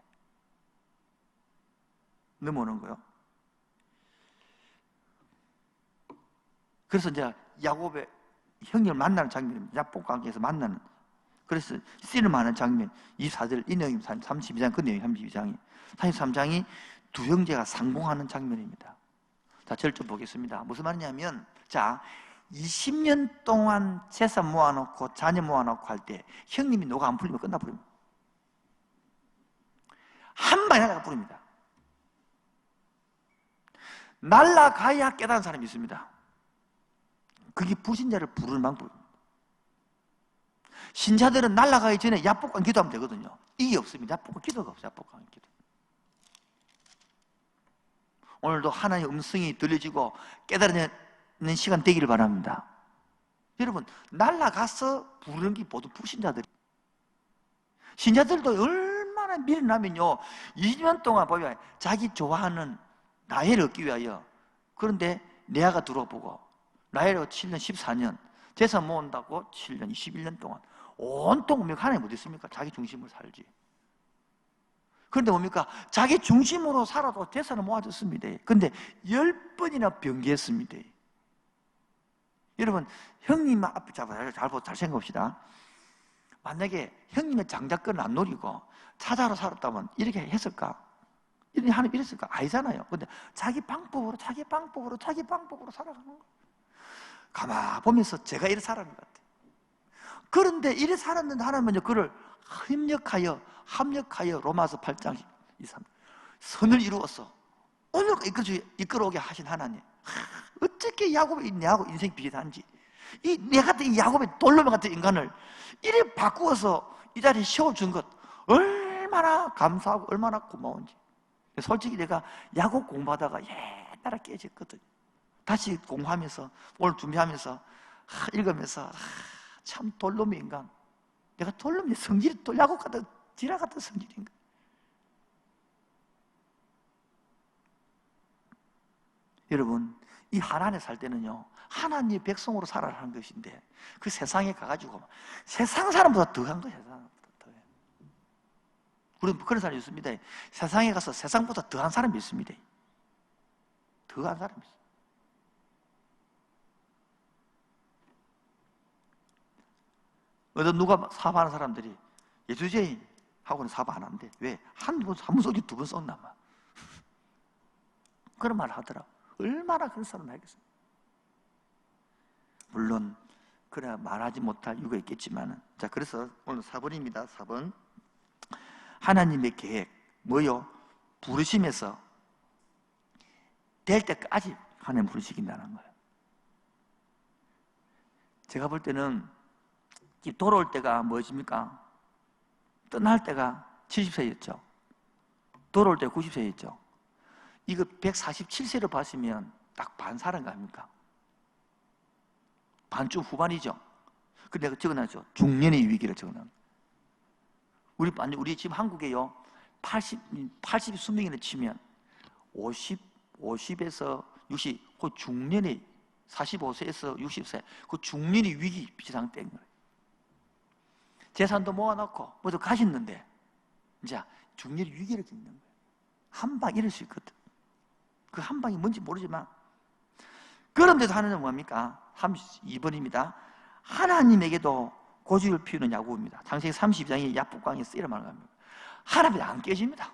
[SPEAKER 1] 넘어오는 거요. 그래서 이제 야곱의 형님을 만나는 장면입니다. 야복강에서 만나는. 그래서 씨름하는 장면 24절 이 내용이 32장 그 내용이 32장이 33장이 두 형제가 상봉하는 장면입니다. 자, 저를 좀 보겠습니다. 무슨 말이냐면, 자, 20년 동안 재산 모아놓고 자녀 모아놓고 할 때 형님이 노가 안 풀리면 끝나버립니다. 한 방에 하나가 부릅니다. 날라가야 깨달은 사람이 있습니다. 그게 불신자를 부르는 방법입니다. 신자들은 날라가기 전에 야복강 기도하면 되거든요. 이게 없습니다. 야복강 기도가 없어요. 야복강 기도. 오늘도 하나님의 음성이 들려지고 깨달는 시간 되기를 바랍니다. 여러분, 날라가서 부르는 게 모두 불신자들. 신자들도 얼마나 미련하면요, 20년 동안 보면 자기 좋아하는 나이를 얻기 위하여, 그런데 내아가 들어보고 나이로 7년, 14년 재산 모은다고 7년, 21년 동안 온통 뭡니까? 하나님 못 있습니까? 자기 중심으로 살지. 그런데 뭡니까? 자기 중심으로 살아도 재산을 모아줬습니다. 그런데 10번이나 변개했습니다. 여러분, 형님 앞에 잘 생각합시다. 만약에 형님의 장자권을 안 노리고 차자로 살았다면 이렇게 했을까? 하나님 이랬을까? 아니잖아요. 근데 자기 방법으로 살아가는 거예요. 가만 보면서 제가 이래 살아가는 것 같아요. 그런데 이래 살았는데 하나님은요, 그를 합력하여 로마서 8장 23 선을 이루어서 오늘 이끌어오게 하신 하나님. 어떻게 야곱이 내하고 인생 비슷한지, 내 같은 이 야곱의 돌로맨 같은 인간을 이래 바꾸어서 이 자리에 세워준 것 얼마나 감사하고 얼마나 고마운지. 솔직히 내가 야곱 공부하다가 옛날에 깨졌거든. 다시 공부하면서 오늘 준비하면서 읽으면서 참 돌놈의 인간. 내가 돌놈의 성질이 또 야곱 같은 지라 같은 성질인가. 여러분, 이 하나님에 살 때는요, 하나님의 백성으로 살아라는 것인데, 그 세상에 가가지고 세상 사람보다 더한 거예요. 세상보다 더해. 우리는 그런 사람이 있습니다. 세상에 가서 세상보다 더한 사람이 있습니다. 더한 사람이 있어요. 어떤 누가 사업하는 사람들이 예수제인 하고는 사업 안 한대. 왜? 한 번 쏘지 두 번 쏜단 말. 그런 말을 하더라. 얼마나 그런 사람을 알겠습니까? 물론 그래 말하지 못할 이유가 있겠지만, 자, 그래서 오늘 4번입니다. 4번. 하나님의 계획 뭐요? 부르심에서 될 때까지 하나님 부르시긴다는 거예요. 제가 볼 때는 돌아올 때가 무엇입니까? 떠날 때가 70세였죠. 돌아올 때가 90세였죠. 이거 147세로 봤으면 딱 반 살은 거 아닙니까? 반쯤 후반이죠. 근데 내가 적어놨죠. 중년의 위기를 적어놨죠. 우리 지금 한국에요, 80 수명이나 치면 50에서 60, 그 중년의 45세에서 60세, 그 중년의 위기 비상 때인 거예요. 재산도 모아놓고 모두 가셨는데 이제 중년의 위기를 겪는 거예요. 한 방 이럴 수 있거든. 그 한 방이 뭔지 모르지만, 그런데도 하나님은 뭡니까? 32번입니다. 하나님에게도 고집을 피우는 야곱입니다. 창세기 32장에 야복강에 쓰이라 말합니다. 하나님이 안 깨집니다.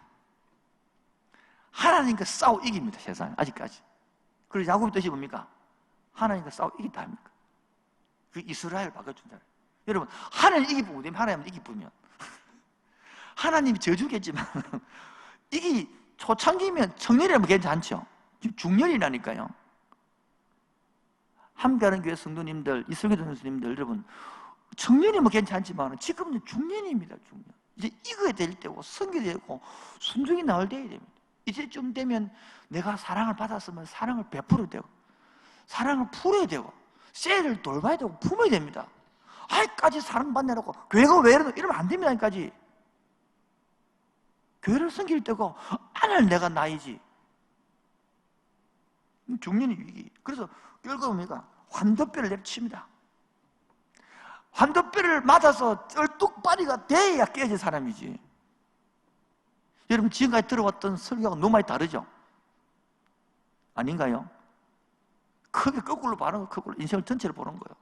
[SPEAKER 1] 하나님과 싸워 이깁니다. 세상에 아직까지. 그래서 야곱의 뜻이 뭡니까? 하나님과 싸워 이긴다 합니까? 그 이스라엘 바꿔준다. 여러분, 하나님 이기면 하나님 이기면 하나님이 져주겠지만 이게 초창기면 청년이라면 괜찮죠. 지금 중년이라니까요. 함께하는 교회 성도님들, 이슬기 전도사님들, 여러분, 청년이면 괜찮지만 지금은 중년입니다. 중년. 이제 이거야 될 때고 성교되고 순종이 나올 때야 됩니다. 이제쯤 되면 내가 사랑을 받았으면 사랑을 베풀어야 되고 사랑을 풀어야 되고 쇠를 돌봐야 되고 품어야 됩니다. 아이까지 사랑받내놓고 교회가 왜 이러면 안 됩니다. 아이까지 교회를 섬길 때고 안을 내가 나이지. 중년의 위기. 그래서 결국 뭡니까? 환도뼈를 내려칩니다. 환도뼈를 맞아서 쩔뚝빠리가 돼야 깨질 사람이지. 여러분, 지금까지 들어왔던 설교가 너무 많이 다르죠? 아닌가요? 크게 거꾸로 바라는 거, 거꾸로 인생을 전체를 보는 거예요.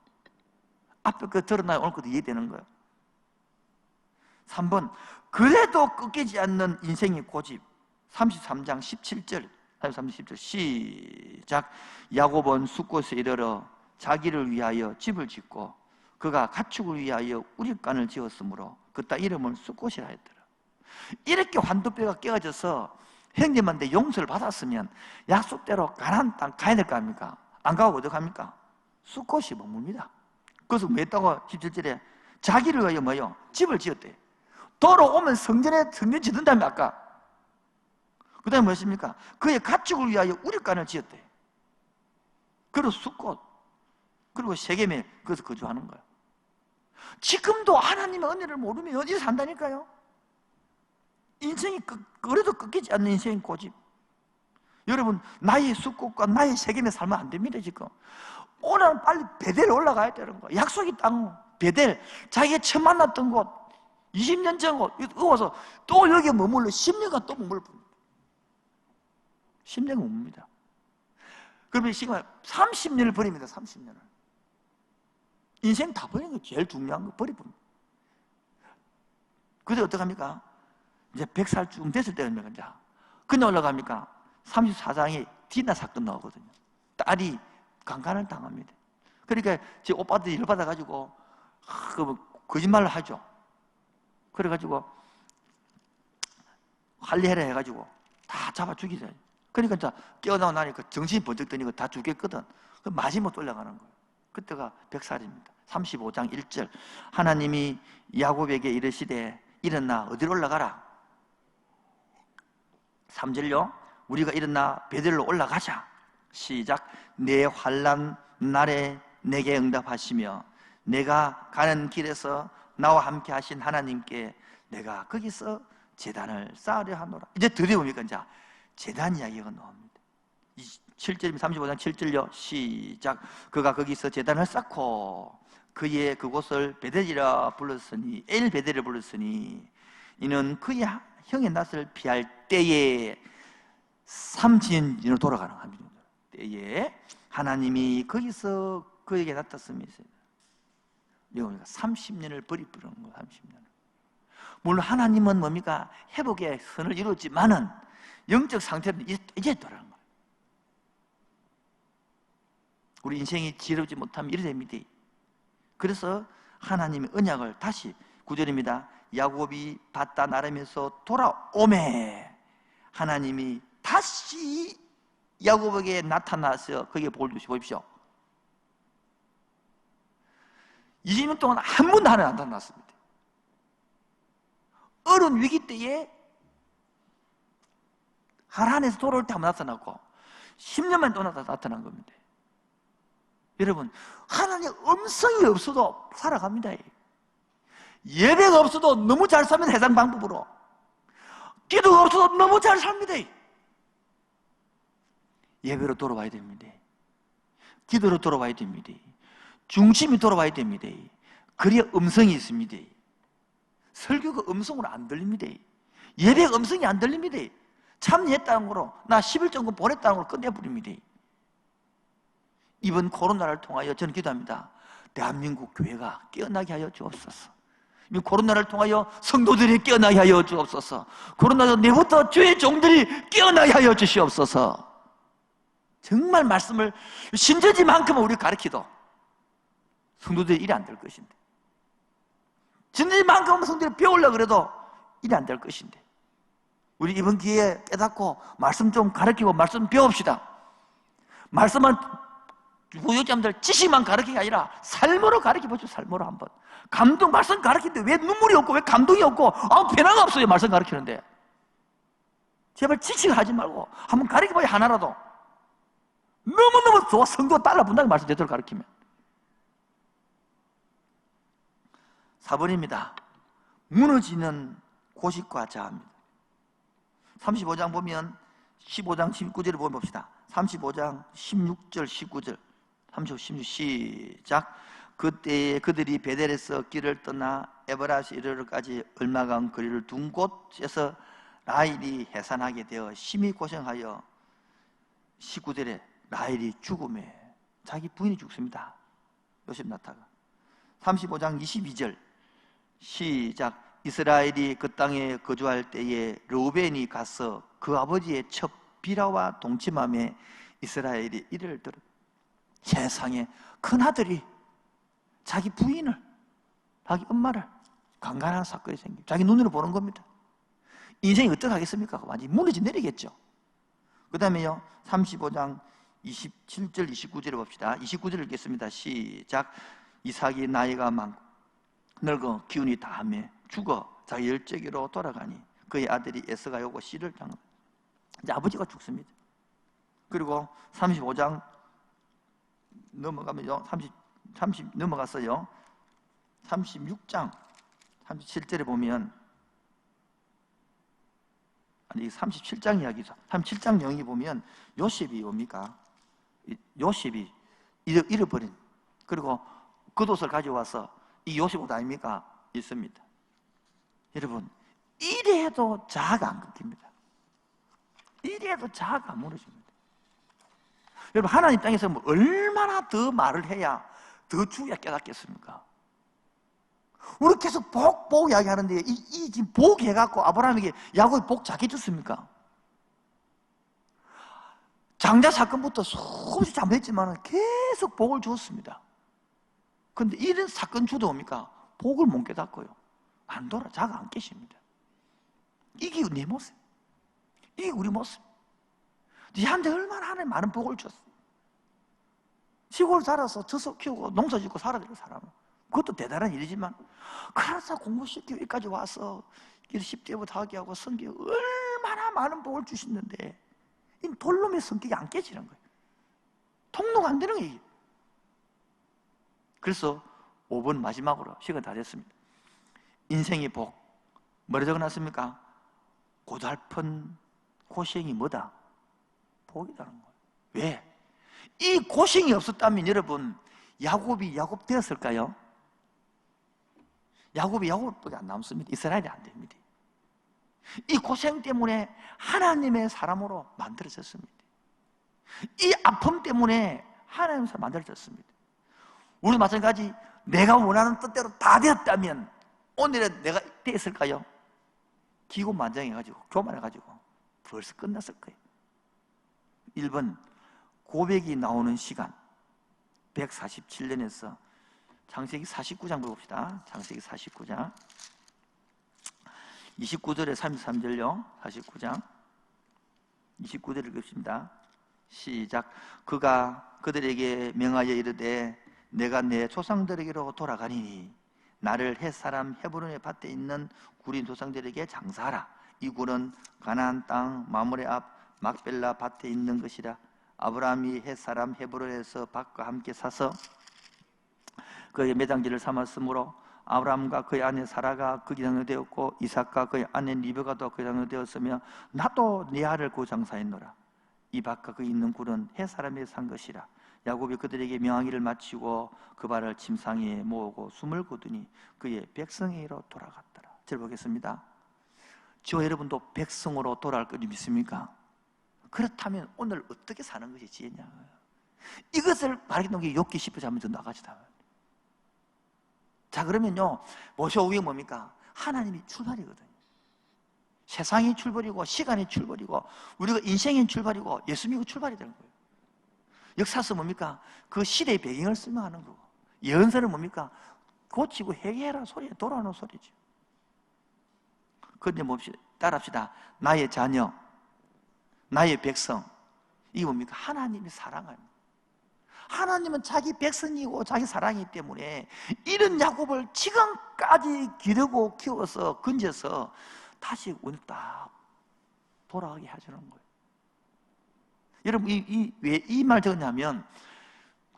[SPEAKER 1] 앞에 그 드러나야 오늘 것도 이해되는 거예요. 3번, 그래도 꺾이지 않는 인생의 고집. 33장 17절, 17절 시작. 야곱은 숫곳에 이르러 자기를 위하여 집을 짓고 그가 가축을 위하여 우립간을 지었으므로 그따 이름을 숫곳이라 했더라. 이렇게 환도뼈가 깨어져서 형제만데 용서를 받았으면 약속대로 가나안 땅 가야 될 거 아닙니까? 안 가고 어디 갑니까? 숫곳이 머뭅니다. 그래서 뭐 했다고 17절에 자기를 위하여 뭐요? 집을 지었대. 돌아오면 성전 짓는다며 아까. 그 다음에 무엇입니까? 그의 가축을 위하여 우립간을 지었대. 그리고 숫곳, 그리고 세겜에 거기서 거주하는 거예요. 지금도 하나님의 은혜를 모르면 어디서 산다니까요? 인생이 그래도 꺾이지 않는 인생의 고집. 여러분, 나의 숫곳과 나의 세겜에 살면 안 됩니다. 지금 오늘은 빨리 베델 올라가야 되는 거예요. 약속의 땅 베델, 자기가 처음 만났던 곳, 20년 전 곳, 와서 또 여기에 머물러 10년간 또 머물러 봅니다. 10년간 머뭅니다. 그러면 지금 30년을 버립니다. 30년을. 인생 다 버리는 게 제일 중요한 거 버리봅니다. 그래서 어떡합니까? 이제 100살쯤 됐을 때는 이제 그냥 올라갑니까? 34장에 디나 사건 나오거든요. 딸이 강간을 당합니다. 그러니까 제 오빠들이 열받아가지고 거짓말을 하죠. 그래가지고 할례해라 해가지고 다 잡아 죽이죠. 그러니까 이제 깨어나고 나니까 정신이 번쩍 드니까 다 죽겠거든. 마지막 돌려가는 거예요. 그때가 100살입니다. 35장 1절 하나님이 야곱에게 이르시되 일어나 어디로 올라가라. 3절요 우리가 일어나 베델로 올라가자. 시작. 내 환난 날에 내게 응답하시며 내가 가는 길에서 나와 함께 하신 하나님께 내가 거기서 제단을 쌓으려 하노라. 이제 드디어 뭡니까? 이제 제단 이야기가 나옵니다. 7절, 35장 7절요 시작. 그가 거기서 제단을 쌓고 그의 그곳을 베델이라 불렀으니 엘 베델을 불렀으니 이는 그의 형의 낯을 피할 때에 삼진으로 돌아가는 합니다. 때에 하나님이 거기서 그에게 나타났음이 있어요. 여러분 30년을 버리버리는 거예요. 30년을. 물론 하나님은 뭡니까? 회복의 선을 이루었지만은 영적 상태는 이제 돌아가는 거예요. 우리 인생이 지혜롭지 못하면 이래 됩니다. 그래서 하나님의 언약을 다시 9절입니다. 야곱이 받다 나르면서 돌아오매 하나님이 다시 야곱에게 나타나서 거기에 복을 주시고 보십시오. 20년 동안 한 번도 하나님 안 나타났습니다. 어려운 위기 때에 하란에서 돌아올 때 한 번 나타났고 10년 만에 또 나타난 겁니다. 여러분, 하나님의 음성이 없어도 살아갑니다. 예배가 없어도 너무 잘 삽니다. 해당 방법으로. 기도가 없어도 너무 잘 삽니다. 예배로 돌아와야 됩니다. 기도로 돌아와야 됩니다. 중심이 돌아와야 됩니다. 그래야 음성이 있습니다. 설교가 음성으로 안 들립니다. 예배가 음성이 안 들립니다. 참여했다는 거로 나 11정금 보냈다는 걸 끝내버립니다. 이번 코로나를 통하여 저는 기도합니다. 대한민국 교회가 깨어나게 하여 주옵소서. 이 코로나를 통하여 성도들이 깨어나게 하여 주옵소서. 코로나도 내부터 주의 종들이 깨어나게 하여 주시옵소서. 정말 말씀을 신전지만큼은 우리 가르치도 성도들이 일이 안 될 것인데, 신전지만큼은 성도들이 배우려고 그래도 일이 안 될 것인데, 우리 이번 기회에 깨닫고 말씀 좀 가르치고 말씀 좀 배웁시다. 말씀은 부유자들 지식만 가르치는 게 아니라 삶으로 가르쳐보죠. 삶으로 한번. 감동 말씀 가르치는데 왜 눈물이 없고 왜 감동이 없고 아무 변화가 없어요. 말씀 가르치는데. 제발 지식하지 말고 한번 가르쳐봐야 하나라도. 너무너무 좋아. 성도 따라본다는 말씀 제대로 가르치면. 4번입니다. 무너지는 고식과 자아입니다. 35장 보면 15장 19절을 보면 봅시다. 35장 16절 19절 35, 16 시작. 그때에 그들이 베델에서 길을 떠나 에브라스 이르르까지 얼마간 거리를 둔 곳에서 라헬이 해산하게 되어 심히 고생하여 19절에 라헬이 죽음에 자기 부인이 죽습니다. 요셉 나타가. 35장 22절 시작. 이스라엘이 그 땅에 거주할 때에 르우벤이 가서 그 아버지의 첩 비라와 동침함에 이스라엘이 이를 들어. 세상에 큰아들이 자기 부인을, 자기 엄마를 강간하는 사건이 생깁니다. 자기 눈으로 보는 겁니다. 인생이 어떡하겠습니까? 완전히 무너져 내리겠죠. 그 다음에요 35장 27절 29절을 봅시다. 29절을 읽겠습니다. 시작. 이삭이 나이가 많고 늙어 기운이 다하며 죽어 자기 열재기로 돌아가니 그의 아들이 에서가 오고 씨를 당한. 이제 아버지가 죽습니다. 그리고 35장 넘어가면요 30 넘어갔어요. 36장 37절에 보면, 아니 37장 이야기죠. 37장 내용이 보면 요셉이 뭡니까? 요셉이 잃어버린, 그리고 겉옷을 가져와서 이 요셉 옷 아닙니까? 있습니다. 여러분, 이래도 자아가 안 끊깁니다. 이래도 자아가 안 무너집니다. 여러분, 하나님 땅에서 뭐 얼마나 더 말을 해야 더 주야 깨닫겠습니까? 우리 계속 복 이야기하는데 이 지금 복 해갖고 아브라함에게 야곱이 복 작게 줬습니까? 장자 사건부터 수없이 잘못했지만 계속 복을 주었습니다. 그런데 이런 사건 주도 뭡니까? 복을 못 깨닫고요, 안 돌아, 자가 안 깨십니다. 이게 내 모습, 이게 우리 모습. 니한테 얼마나 하나님 많은 복을 줬어. 시골 살아서 젖소 키우고 농사 짓고 살아야 될 사람은 그것도 대단한 일이지만, 그래서 공부시키고 여기까지 와서 10대부터 하게 하고 성경 얼마나 많은 복을 주시는데 이 돌놈의 성격이 안 깨지는 거예요. 통로가 안 되는 거예요. 그래서 5번 마지막으로 시간 다 됐습니다. 인생의 복 뭐라 적어놨습니까? 고달픈 고생이 뭐다? 복이라는 거예요. 왜? 이 고생이 없었다면 여러분, 야곱이 야곱 되었을까요? 야곱이 야곱밖에 안 남습니다. 이스라엘이 안 됩니다. 이 고생 때문에 하나님의 사람으로 만들어졌습니다. 이 아픔 때문에 하나님의 사람으로 만들어졌습니다. 우리도 마찬가지, 내가 원하는 뜻대로 다 되었다면 오늘에 내가 됐을까요? 기고만장해가지고 교만해가지고 벌써 끝났을 거예요. 1번 고백이 나오는 시간 147년에서 창세기 49장 봅시다. 창세기 49장 29절에 33절요 49장 29절을 읽습니다. 시작. 그가 그들에게 명하여 이르되 내가 내 조상들에게로 돌아가니니 나를 햇사람 헤브론의 밭에 있는 구린 조상들에게 장사하라. 이 굴은 가나안 땅 마므레 앞 막벨라 밭에 있는 것이라. 아브라함이 햇사람 헤브론에서 밭과 함께 사서 그의 매장지를 삼았으므로 아브라함과 그의 아내 사라가 그 기상이 되었고 이삭과 그의 아내 리브가도 그 기상이 되었으며 나도 네 아를 그 장사했노라. 이 밭과 그 있는 굴은 햇사람이 산 것이라. 야곱이 그들에게 명하기를 마치고 그 발을 침상에 모으고 숨을 거두니 그의 백성에게로 돌아갔더라. 절 보겠습니다. 저 여러분도 백성으로 돌아갈 거 믿습니까? 그렇다면 오늘 어떻게 사는 것이 지혜냐? 이것을 말하는 게 욥기 10편 하면서 나가지다. 자, 그러면요, 모셔오기 뭡니까? 하나님이 출발이거든요. 세상이 출발이고 시간이 출발이고 우리가 인생이 출발이고 예수님이 출발이 되는 거예요. 역사서 뭡니까? 그 시대의 배경을 설명하는 거고, 예언서는 뭡니까? 고치고 회개해라 소리, 돌아오는 소리죠. 그런데 뭡시다, 따라합시다. 나의 자녀, 나의 백성, 이게 뭡니까? 하나님이 사랑합니다. 하나님은 자기 백성이고 자기 사랑이기 때문에 이런 야곱을 지금까지 기르고 키워서 건져서 다시 오늘 딱 돌아가게 해주는 거예요. 여러분, 왜 이 말 적었냐면,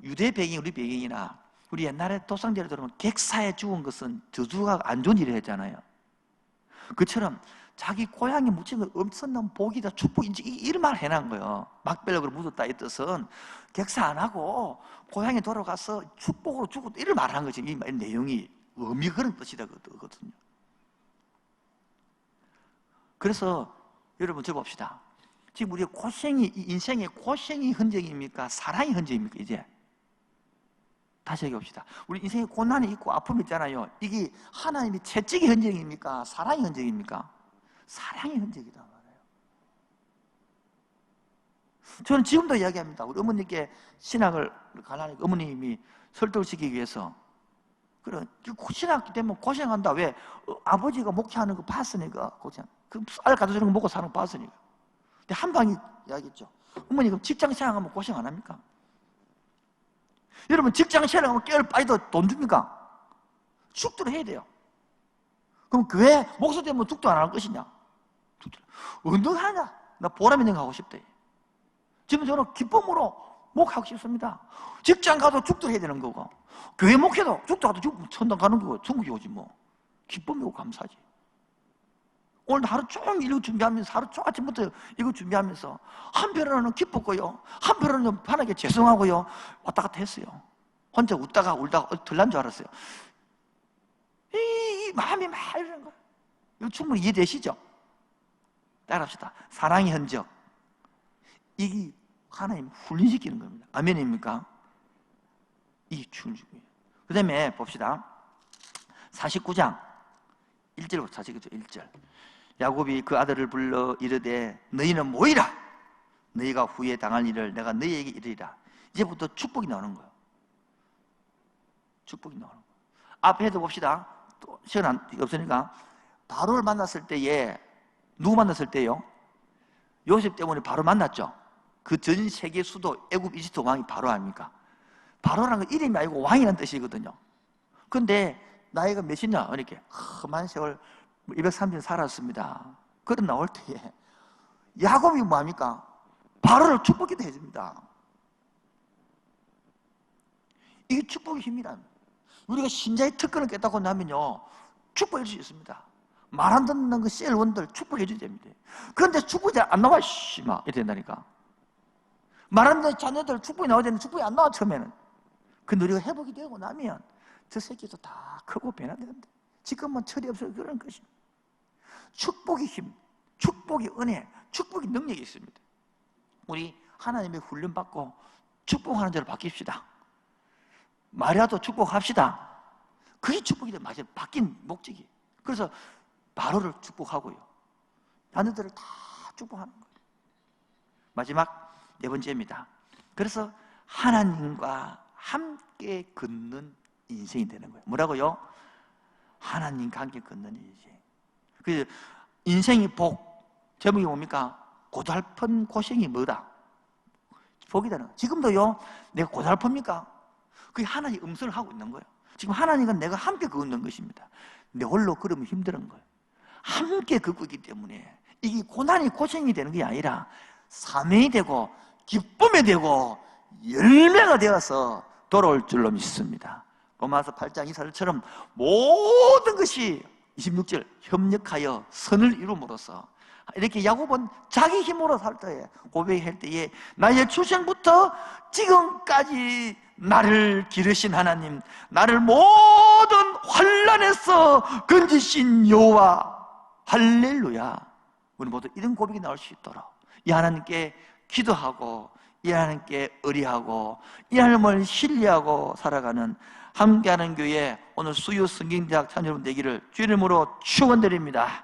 [SPEAKER 1] 유대 배경, 우리 배경이나 우리 옛날에 도상제를 들으면 객사에 죽은 것은 저주가 안 좋은 일을 했잖아요. 그처럼 자기 고향에 묻힌 건 엄청난 복이다, 축복인지 이런 말을 해놓은 거예요. 막벨락으로 묻었다 이 뜻은 객사 안 하고 고향에 돌아가서 축복으로 죽었다 이런 말을 한 거지. 이 내용이 의미가 그런 뜻이다 그거든요. 그래서 여러분 저 봅시다. 지금 우리의 고생이, 인생의 고생이 흔적입니까? 사랑이 흔적입니까? 이제 다시 얘기합시다. 우리 인생에 고난이 있고 아픔이 있잖아요. 이게 하나님이 채찍의 흔적입니까? 사랑의 흔적입니까? 사랑의 흔적이다 말이에요. 저는 지금도 이야기합니다. 우리 어머니께 신학을 가르치니까 어머님이 설득을 시키기 위해서, 그래, 신학 때문에 고생한다. 왜? 아버지가 목회하는 거 봤으니까 고생. 그 쌀 갖다 주는 거 먹고 사는 거 봤으니까. 근데 한 방이 이야기했죠. 어머니 그럼 직장 생활하면 고생 안 합니까? 여러분 직장 생활하면 깨알 빠지도 돈 줍니까? 축도를 해야 돼요. 그럼 교회 목사 되면 축도 안 할 것이냐? 운동하냐? 나 보람 있는 거 하고 싶대. 지금 저는 기쁨으로 목하고 싶습니다. 직장 가도 축도 해야 되는 거고, 교회 목회도 축도 가도 천당 가는 거고, 천국이 오지 뭐. 기쁨이고 감사지. 오늘 하루 종일 이거 준비하면서, 하루 종일 아침부터 이거 준비하면서 한편으로는 기뻤고요, 한편으로는 하나님께 죄송하고요, 왔다 갔다 했어요. 혼자 웃다가 울다가 들난 줄 알았어요. 이 마음이 막 이러는 거예요. 이거 충분히 이해되시죠? 따라합시다. 사랑의 흔적. 이게 하나님 훈련시키는 겁니다. 아멘입니까? 이게 중요해요. 그 다음에 봅시다. 49장 1절부터 1절. 야곱이 그 아들을 불러 이르되 너희는 모이라. 너희가 후에 당할 일을 내가 너희에게 이르리라. 이제부터 축복이 나오는 거예요. 축복이 나오는 거예요. 앞에도 봅시다. 또 시간 없으니까 바로를 만났을 때에 누구 만났을 때요? 요셉 때문에 바로 만났죠. 그 전 세계 수도 애굽 이집트 왕이 바로 아닙니까? 바로라는 건 이름이 아니고 왕이라는 뜻이거든요. 근데 나이가 몇이냐? 이렇게 험한 세월 230년 살았습니다. 그런 나올 때에 야곱이 뭐합니까? 바로를 축복기도 해줍니다. 이게 축복의 힘이란, 우리가 신자의 특권을 깼다고 나면요 축복해 줄 수 있습니다. 말 안 듣는 그 셀원들 축복해 줘야 됩니다. 그런데 축복이 안 나와, 막 이렇게 된다니까. 말 안 듣는 자녀들 축복이 나와야 되는데 축복이 안 나와. 처음에는. 근데 우리가 회복이 되고 나면 저 새끼도 다 크고 변화되는데 지금은 철이 없어서 그런 것입니다. 축복의 힘, 축복의 은혜, 축복의 능력이 있습니다. 우리 하나님의 훈련받고 축복하는 자로 바뀝시다. 말이라도 축복합시다. 그게 축복이 돼. 맞아요. 바뀐 목적이. 그래서 바로를 축복하고요, 자녀들을 다 축복하는 거예요. 마지막 네 번째입니다. 그래서 하나님과 함께 걷는 인생이 되는 거예요. 뭐라고요? 하나님과 함께 걷는 인생. 그 인생이 복, 제목이 뭡니까? 고달픈 고생이 뭐다? 복이다는 거예요. 지금도요 내가 고달픕니까? 그게 하나님 음성을 하고 있는 거예요. 지금 하나님과 내가 함께 걷는 것입니다. 내 홀로 걸으면 힘든 거예요. 함께 걷고 있기 때문에 이게 고난이 고생이 되는 게 아니라 사명이 되고 기쁨이 되고 열매가 되어서 돌아올 줄로 믿습니다. 로마서 8장 24절처럼 모든 것이 26절 협력하여 선을 이룸으로써, 이렇게 야곱은 자기 힘으로 살 때에, 고백할 때에 나의 출생부터 지금까지 나를 기르신 하나님, 나를 모든 환난에서 건지신 여호와, 할렐루야. 우리 모두 이런 고백이 나올 수 있도록 이 하나님께 기도하고, 이 하나님께 의뢰하고, 이 하나님을 신뢰하고 살아가는 함께하는 교회, 오늘 수요 성경대학 찬 여러분 되기를 주님으로 축원드립니다.